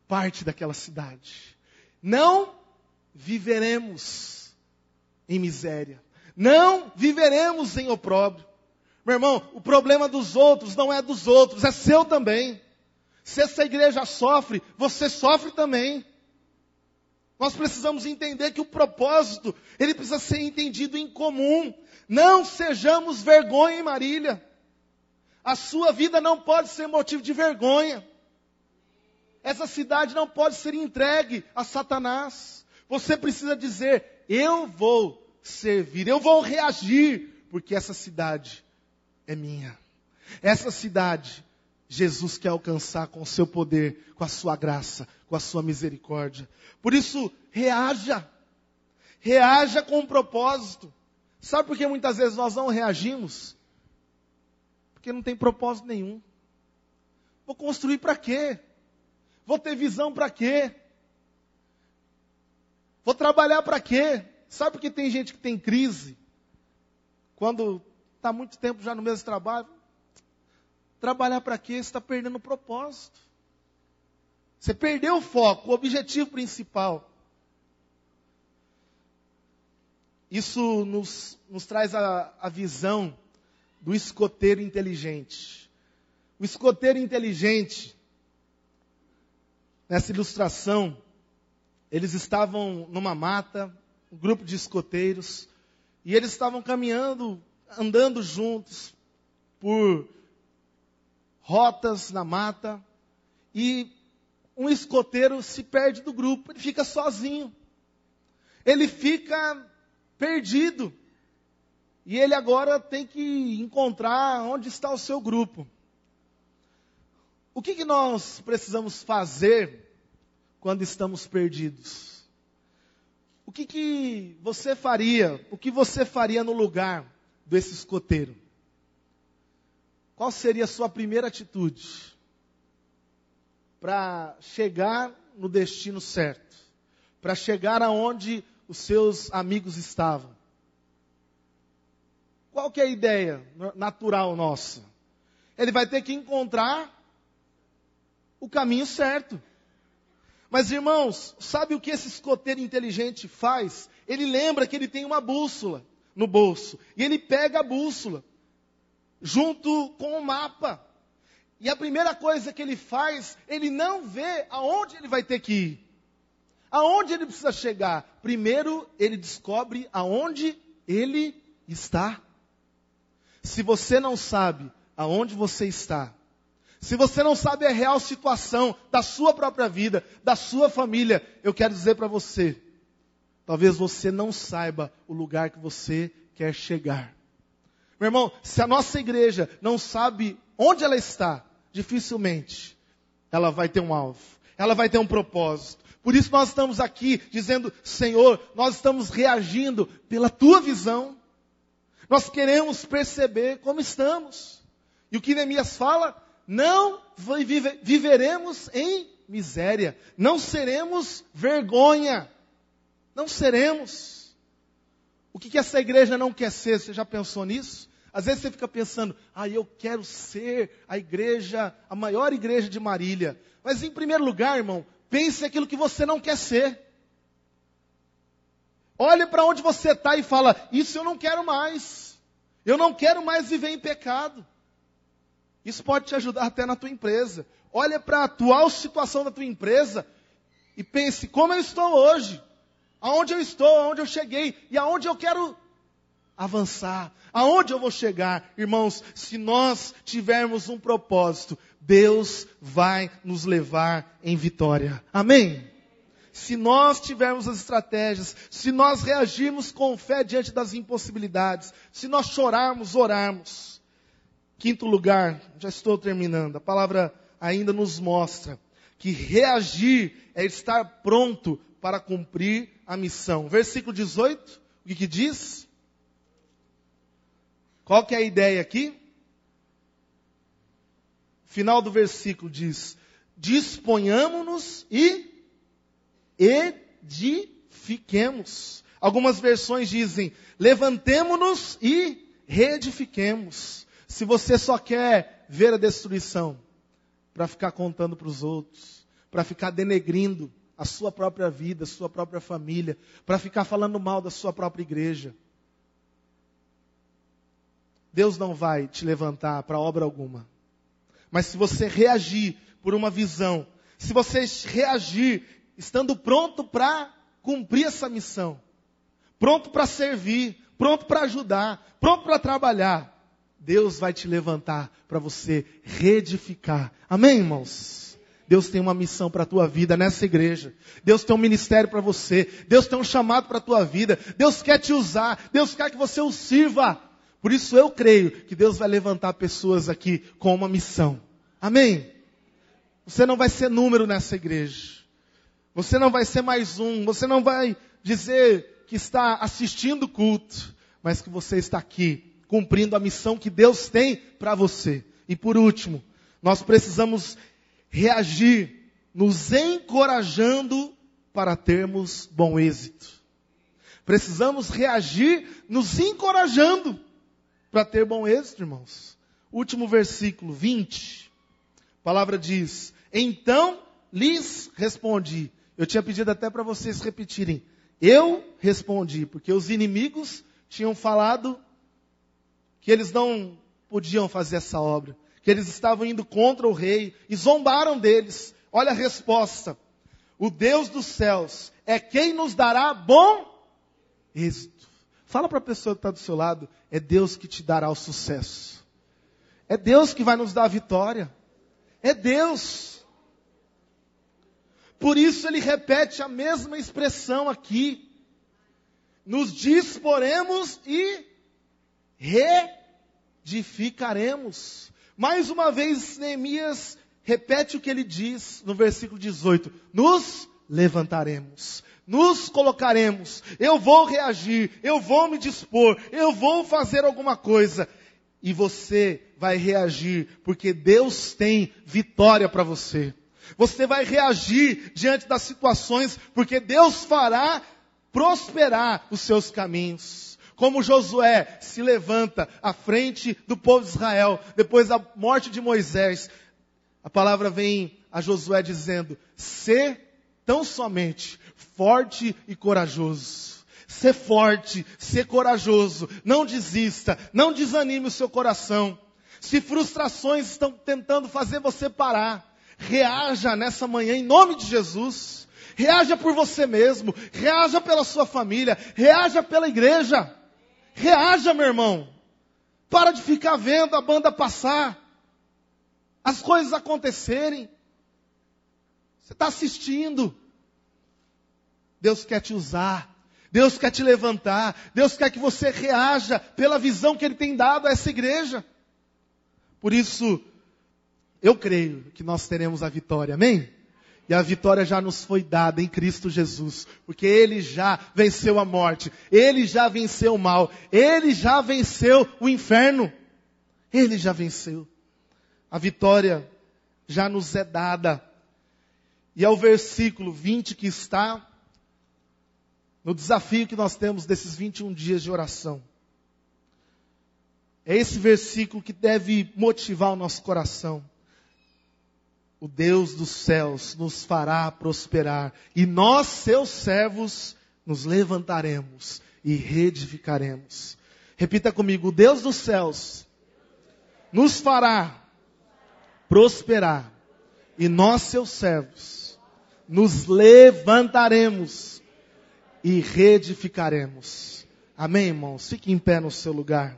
parte daquela cidade. Não viveremos em miséria. Não viveremos em opróbrio. Meu irmão, o problema dos outros não é dos outros, é seu também. Se essa igreja sofre, você sofre também. Nós precisamos entender que o propósito, ele precisa ser entendido em comum. Não sejamos vergonha em Marília. A sua vida não pode ser motivo de vergonha. Essa cidade não pode ser entregue a Satanás. Você precisa dizer, eu vou servir, eu vou reagir, porque essa cidade é minha. Essa cidade, Jesus quer alcançar com o seu poder, com a sua graça, com a sua misericórdia. Por isso, reaja. Reaja com um propósito. Sabe por que muitas vezes nós não reagimos? Porque não tem propósito nenhum. Vou construir para quê? Vou ter visão para quê? Vou trabalhar para quê? Sabe por que tem gente que tem crise? Quando está muito tempo já no mesmo trabalho. Trabalhar para quê? Você está perdendo o propósito. Você perdeu o foco, o objetivo principal. Isso nos traz a visão do escoteiro inteligente. O escoteiro inteligente, nessa ilustração, eles estavam numa mata, um grupo de escoteiros, e eles estavam caminhando, andando juntos por rotas na mata, e um escoteiro se perde do grupo, ele fica sozinho. Ele fica perdido. E ele agora tem que encontrar onde está o seu grupo. O que nós precisamos fazer quando estamos perdidos? O que você faria? O que você faria no lugar desse escoteiro? Qual seria a sua primeira atitude para chegar no destino certo? Para chegar aonde os seus amigos estavam? Qual que é a ideia natural nossa? Ele vai ter que encontrar o caminho certo. Mas, irmãos, sabe o que esse escoteiro inteligente faz? Ele lembra que ele tem uma bússola no bolso. E ele pega a bússola junto com o mapa. E a primeira coisa que ele faz, ele não vê aonde ele vai ter que ir. Aonde ele precisa chegar. Primeiro, ele descobre aonde ele está. Se você não sabe aonde você está, se você não sabe a real situação da sua própria vida, da sua família, eu quero dizer para você, talvez você não saiba o lugar que você quer chegar. Meu irmão, se a nossa igreja não sabe onde ela está, dificilmente ela vai ter um alvo, ela vai ter um propósito. Por isso nós estamos aqui dizendo, Senhor, nós estamos reagindo pela Tua visão. Nós queremos perceber como estamos. E o que Neemias fala? Não viveremos em miséria. Não seremos vergonha. Não seremos. O que essa igreja não quer ser? Você já pensou nisso? Às vezes você fica pensando, eu quero ser a maior igreja de Marília. Mas em primeiro lugar, irmão, pense naquilo que você não quer ser. Olhe para onde você está e fala, isso eu não quero mais. Eu não quero mais viver em pecado. Isso pode te ajudar até na tua empresa. Olha para a atual situação da tua empresa e pense, como eu estou hoje? Aonde eu estou, aonde eu cheguei e aonde eu quero avançar, aonde eu vou chegar. Irmãos, se nós tivermos um propósito, Deus vai nos levar em vitória. Amém? Se nós tivermos as estratégias, se nós reagirmos com fé diante das impossibilidades, se nós chorarmos, orarmos. Quinto lugar, já estou terminando, a palavra ainda nos mostra que reagir é estar pronto para cumprir a missão. Versículo 18, o que diz? Qual que é a ideia aqui? Final do versículo diz, disponhamo-nos e edifiquemos. Algumas versões dizem, levantemo-nos e reedifiquemos. Se você só quer ver a destruição, para ficar contando para os outros, para ficar denegrindo a sua própria vida, a sua própria família, para ficar falando mal da sua própria igreja, Deus não vai te levantar para obra alguma. Mas se você reagir por uma visão, se você reagir estando pronto para cumprir essa missão, pronto para servir, pronto para ajudar, pronto para trabalhar, Deus vai te levantar para você reedificar. Amém, irmãos? Deus tem uma missão para a tua vida nessa igreja. Deus tem um ministério para você. Deus tem um chamado para a tua vida. Deus quer te usar. Deus quer que você o sirva. Por isso eu creio que Deus vai levantar pessoas aqui com uma missão. Amém? Você não vai ser número nessa igreja. Você não vai ser mais um. Você não vai dizer que está assistindo o culto. Mas que você está aqui cumprindo a missão que Deus tem para você. E por último, nós precisamos reagir, nos encorajando para termos bom êxito. Precisamos reagir, nos encorajando para ter bom êxito, irmãos. Último versículo, 20. A palavra diz, então lhes respondi. Eu tinha pedido até para vocês repetirem. Eu respondi, porque os inimigos tinham falado que eles não podiam fazer essa obra, que eles estavam indo contra o rei e zombaram deles. Olha a resposta. O Deus dos céus é quem nos dará bom êxito. Fala para a pessoa que está do seu lado, é Deus que te dará o sucesso. É Deus que vai nos dar a vitória. É Deus. Por isso ele repete a mesma expressão aqui. Nos disporemos e reedificaremos. Mais uma vez, Neemias repete o que ele diz no versículo 18. Nos levantaremos, nos colocaremos, eu vou reagir, eu vou me dispor, eu vou fazer alguma coisa. E você vai reagir, porque Deus tem vitória para você. Você vai reagir diante das situações, porque Deus fará prosperar os seus caminhos. Como Josué se levanta à frente do povo de Israel, depois da morte de Moisés, a palavra vem a Josué dizendo, sê tão somente forte e corajoso. Sê forte, sê corajoso, não desista, não desanime o seu coração. Se frustrações estão tentando fazer você parar, reaja nessa manhã em nome de Jesus. Reaja por você mesmo, reaja pela sua família, reaja pela igreja. Reaja, meu irmão. Para de ficar vendo a banda passar, as coisas acontecerem. Você está assistindo. Deus quer te usar. Deus quer te levantar. Deus quer que você reaja pela visão que Ele tem dado a essa igreja. Por isso, eu creio que nós teremos a vitória. Amém? E a vitória já nos foi dada em Cristo Jesus. Porque Ele já venceu a morte. Ele já venceu o mal. Ele já venceu o inferno. Ele já venceu. A vitória já nos é dada. E é o versículo 20 que está no desafio que nós temos desses 21 dias de oração. É esse versículo que deve motivar o nosso coração. O Deus dos céus nos fará prosperar, e nós, seus servos, nos levantaremos e reedificaremos. Repita comigo: o Deus dos céus nos fará prosperar, e nós, seus servos, nos levantaremos e reedificaremos. Amém, irmãos? Fique em pé no seu lugar.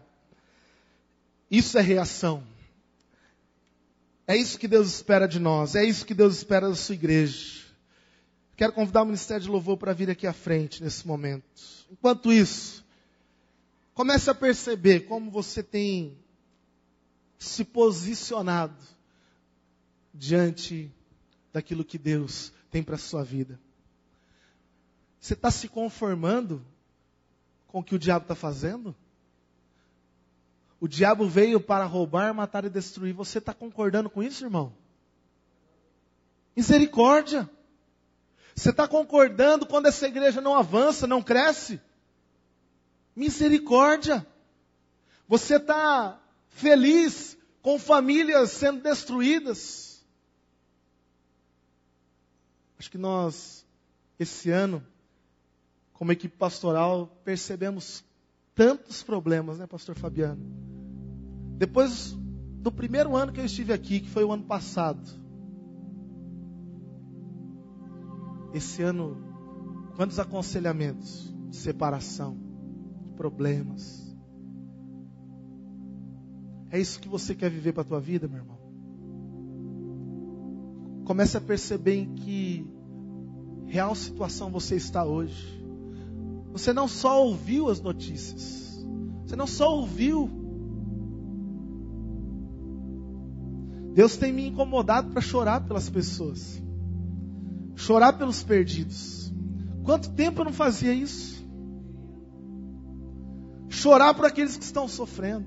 Isso é reação. É isso que Deus espera de nós. É isso que Deus espera da sua igreja. Quero convidar o Ministério de Louvor para vir aqui à frente nesse momento. Enquanto isso, comece a perceber como você tem se posicionado diante daquilo que Deus tem para a sua vida. Você está se conformando com o que o diabo está fazendo? O diabo veio para roubar, matar e destruir. Você está concordando com isso, irmão? Misericórdia! Você está concordando quando essa igreja não avança, não cresce? Misericórdia! Você está feliz com famílias sendo destruídas? Acho que nós, esse ano, como equipe pastoral, percebemos tantos problemas, né, pastor Fabiano? Depois do primeiro ano que eu estive aqui, que foi o ano passado, esse ano, quantos aconselhamentos de separação, de problemas. É isso que você quer viver para a tua vida, meu irmão? Comece a perceber em que real situação você está hoje. Você não só ouviu as notícias, você não só ouviu. Deus tem me incomodado para chorar pelas pessoas, chorar pelos perdidos. Quanto tempo eu não fazia isso? Chorar por aqueles que estão sofrendo.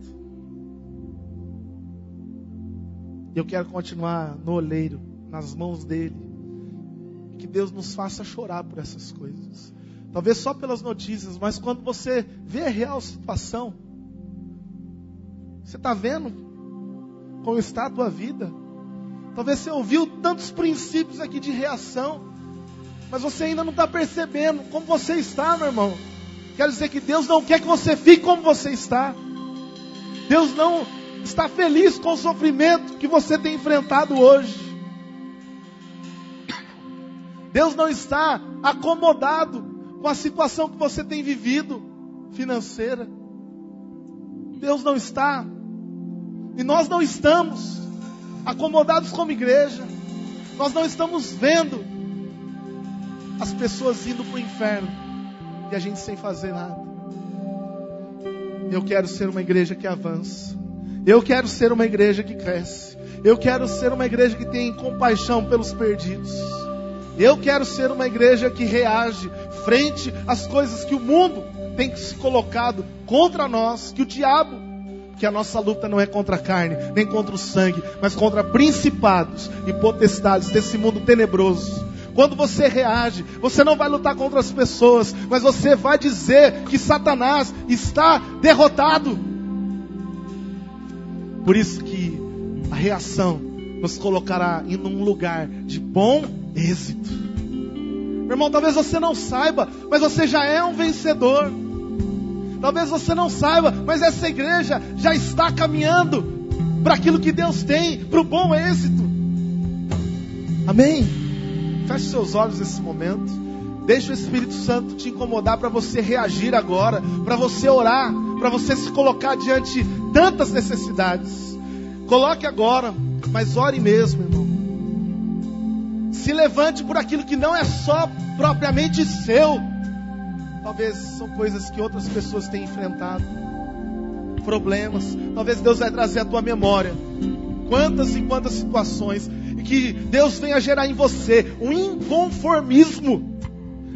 Eu quero continuar no oleiro, nas mãos dele. Que Deus nos faça chorar por essas coisas. Talvez só pelas notícias, mas quando você vê a real situação, você está vendo como está a tua vida. Talvez você ouviu tantos princípios aqui de reação, mas você ainda não está percebendo como você está, meu irmão. Quero dizer que Deus não quer que você fique como você está. Deus não está feliz com o sofrimento que você tem enfrentado hoje. Deus não está acomodado com a situação que você tem vivido financeira. Deus não está. E nós não estamos acomodados como igreja. Nós não estamos vendo as pessoas indo para o inferno e a gente sem fazer nada. Eu quero ser uma igreja que avança. Eu quero ser uma igreja que cresce. Eu quero ser uma igreja que tem compaixão pelos perdidos. Eu quero ser uma igreja que reage frente às coisas que o mundo tem se colocado contra nós, que o diabo, que a nossa luta não é contra a carne, nem contra o sangue, mas contra principados e potestades desse mundo tenebroso. Quando você reage, você não vai lutar contra as pessoas, mas você vai dizer que Satanás está derrotado. Por isso que a reação nos colocará em um lugar de bom êxito. Meu irmão, talvez você não saiba, mas você já é um vencedor. Talvez você não saiba, mas essa igreja já está caminhando para aquilo que Deus tem, para o bom êxito. Amém? Feche seus olhos nesse momento. Deixa o Espírito Santo te incomodar para você reagir agora, para você orar, para você se colocar diante de tantas necessidades. Coloque agora, mas ore mesmo, irmão. Se levante por aquilo que não é só propriamente seu. Talvez são coisas que outras pessoas têm enfrentado, problemas. Talvez Deus vai trazer à tua memória quantas e quantas situações, e que Deus venha gerar em você um inconformismo.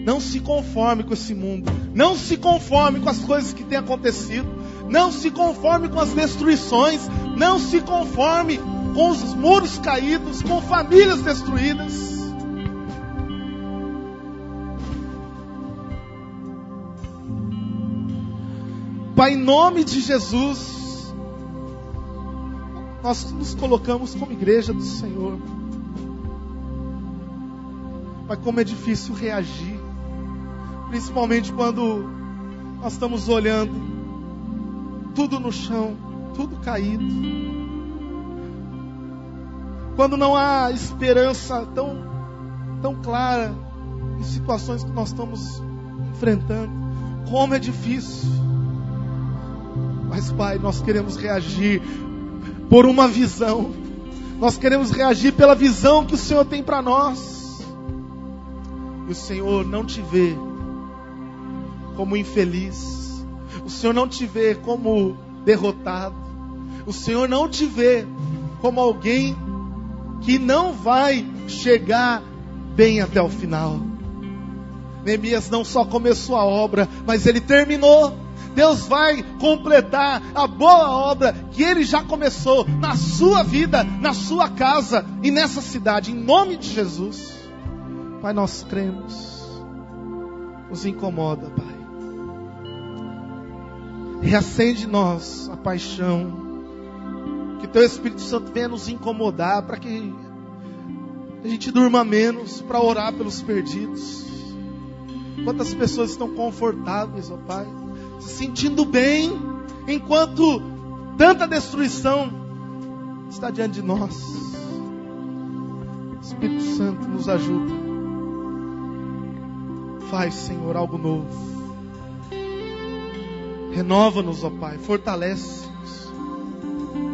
Não se conforme com esse mundo. Não se conforme com as coisas que têm acontecido. Não se conforme com as destruições. Não se conforme com os muros caídos, com famílias destruídas. Pai, em nome de Jesus, nós nos colocamos como igreja do Senhor. Mas como é difícil reagir, principalmente quando nós estamos olhando tudo no chão, tudo caído. Quando não há esperança tão clara em situações que nós estamos enfrentando. Como é difícil. Mas, Pai, nós queremos reagir por uma visão. Nós queremos reagir pela visão que o Senhor tem para nós. E o Senhor não te vê como infeliz. O Senhor não te vê como derrotado. O Senhor não te vê como alguém que não vai chegar bem até o final. Neemias não só começou a obra, mas ele terminou. Deus vai completar a boa obra que Ele já começou na sua vida, na sua casa e nessa cidade, em nome de Jesus. Pai, nós cremos. Nos incomoda, Pai. Reacende em nós a paixão. Que Teu Espírito Santo venha nos incomodar, para que a gente durma menos, para orar pelos perdidos. Quantas pessoas estão confortáveis, ó Pai, se sentindo bem, enquanto tanta destruição está diante de nós. Espírito Santo, nos ajuda. Faz, Senhor, algo novo. Renova-nos, ó Pai, fortalece-nos.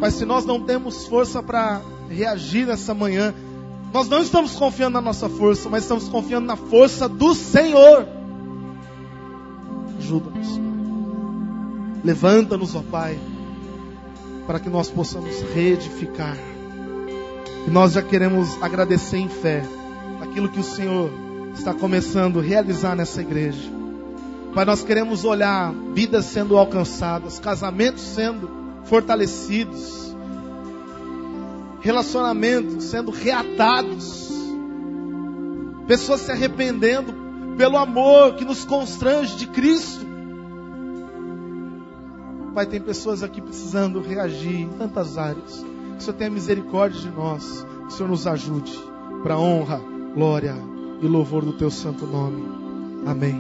Pai, se nós não temos força para reagir nessa manhã, nós não estamos confiando na nossa força, mas estamos confiando na força do Senhor. Ajuda-nos, Pai. Levanta-nos, ó Pai, para que nós possamos reedificar. E nós já queremos agradecer em fé aquilo que o Senhor está começando a realizar nessa igreja. Pai, nós queremos olhar vidas sendo alcançadas, casamentos sendo fortalecidos, relacionamentos sendo reatados, pessoas se arrependendo pelo amor que nos constrange de Cristo. Pai, tem pessoas aqui precisando reagir em tantas áreas. Que o Senhor tenha misericórdia de nós. Que o Senhor nos ajude para a honra, glória e louvor do Teu santo nome. Amém.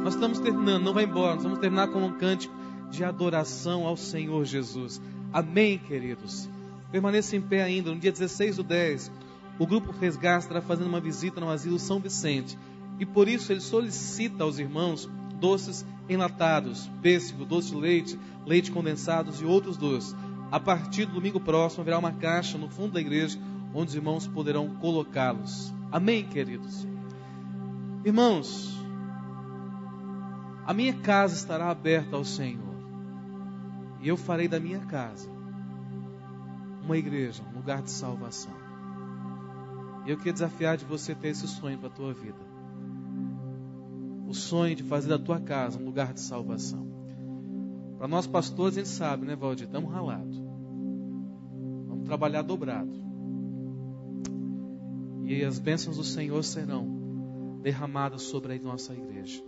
Nós estamos terminando, não vai embora. Nós vamos terminar com um cântico de adoração ao Senhor Jesus. Amém, queridos. Permaneça em pé ainda. No dia 16/10, o Grupo Resgate estará fazendo uma visita no Asilo São Vicente. E por isso ele solicita aos irmãos doces enlatados, pêssego, doce de leite, leite condensados e outros doces. A partir do domingo próximo haverá uma caixa no fundo da igreja onde os irmãos poderão colocá-los. Amém, queridos? Irmãos, a minha casa estará aberta ao Senhor. E eu farei da minha casa uma igreja, um lugar de salvação. E eu queria desafiar de você ter esse sonho para a tua vida. O sonho de fazer da tua casa um lugar de salvação. Para nós pastores, a gente sabe, né, Valdir? Estamos ralados. Vamos trabalhar dobrado. E as bênçãos do Senhor serão derramadas sobre a nossa igreja.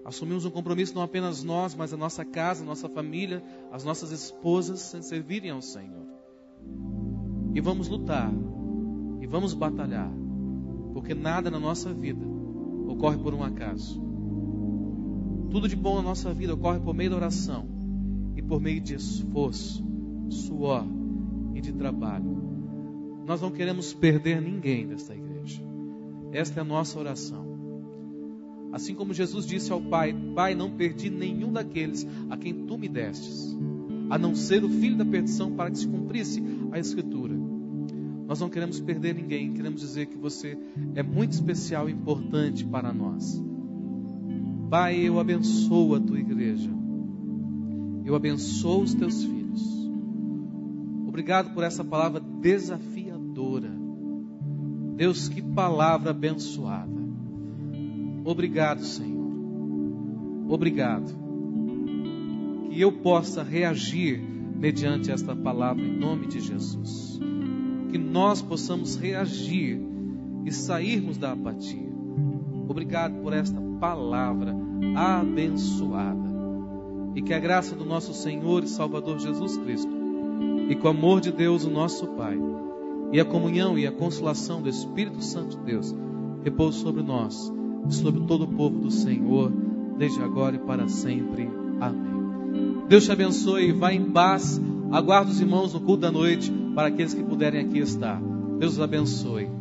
Assumimos um compromisso, não apenas nós, mas a nossa casa, a nossa família, as nossas esposas servirem ao Senhor. E vamos lutar. E vamos batalhar. Porque nada na nossa vida ocorre por um acaso. Tudo de bom na nossa vida ocorre por meio da oração e por meio de esforço, suor e de trabalho. Nós não queremos perder ninguém desta igreja. Esta é a nossa oração. Assim como Jesus disse ao Pai: Pai, não perdi nenhum daqueles a quem Tu me destes, a não ser o filho da perdição, para que se cumprisse a Escritura. Nós não queremos perder ninguém, queremos dizer que você é muito especial e importante para nós. Pai, eu abençoo a Tua igreja. Eu abençoo os Teus filhos. Obrigado por essa palavra desafiadora. Deus, que palavra abençoada. Obrigado, Senhor. Obrigado. Que eu possa reagir mediante esta palavra em nome de Jesus. Que nós possamos reagir e sairmos da apatia. Obrigado por esta palavra abençoada. e que a graça do nosso Senhor e Salvador Jesus Cristo, e com o amor de Deus, o nosso Pai, e a comunhão e a consolação do Espírito Santo de Deus, repouse sobre nós e sobre todo o povo do Senhor, desde agora e para sempre. Amém. Deus te abençoe. Vá em paz. Aguardo os irmãos no culto da noite para aqueles que puderem aqui estar. Deus os abençoe.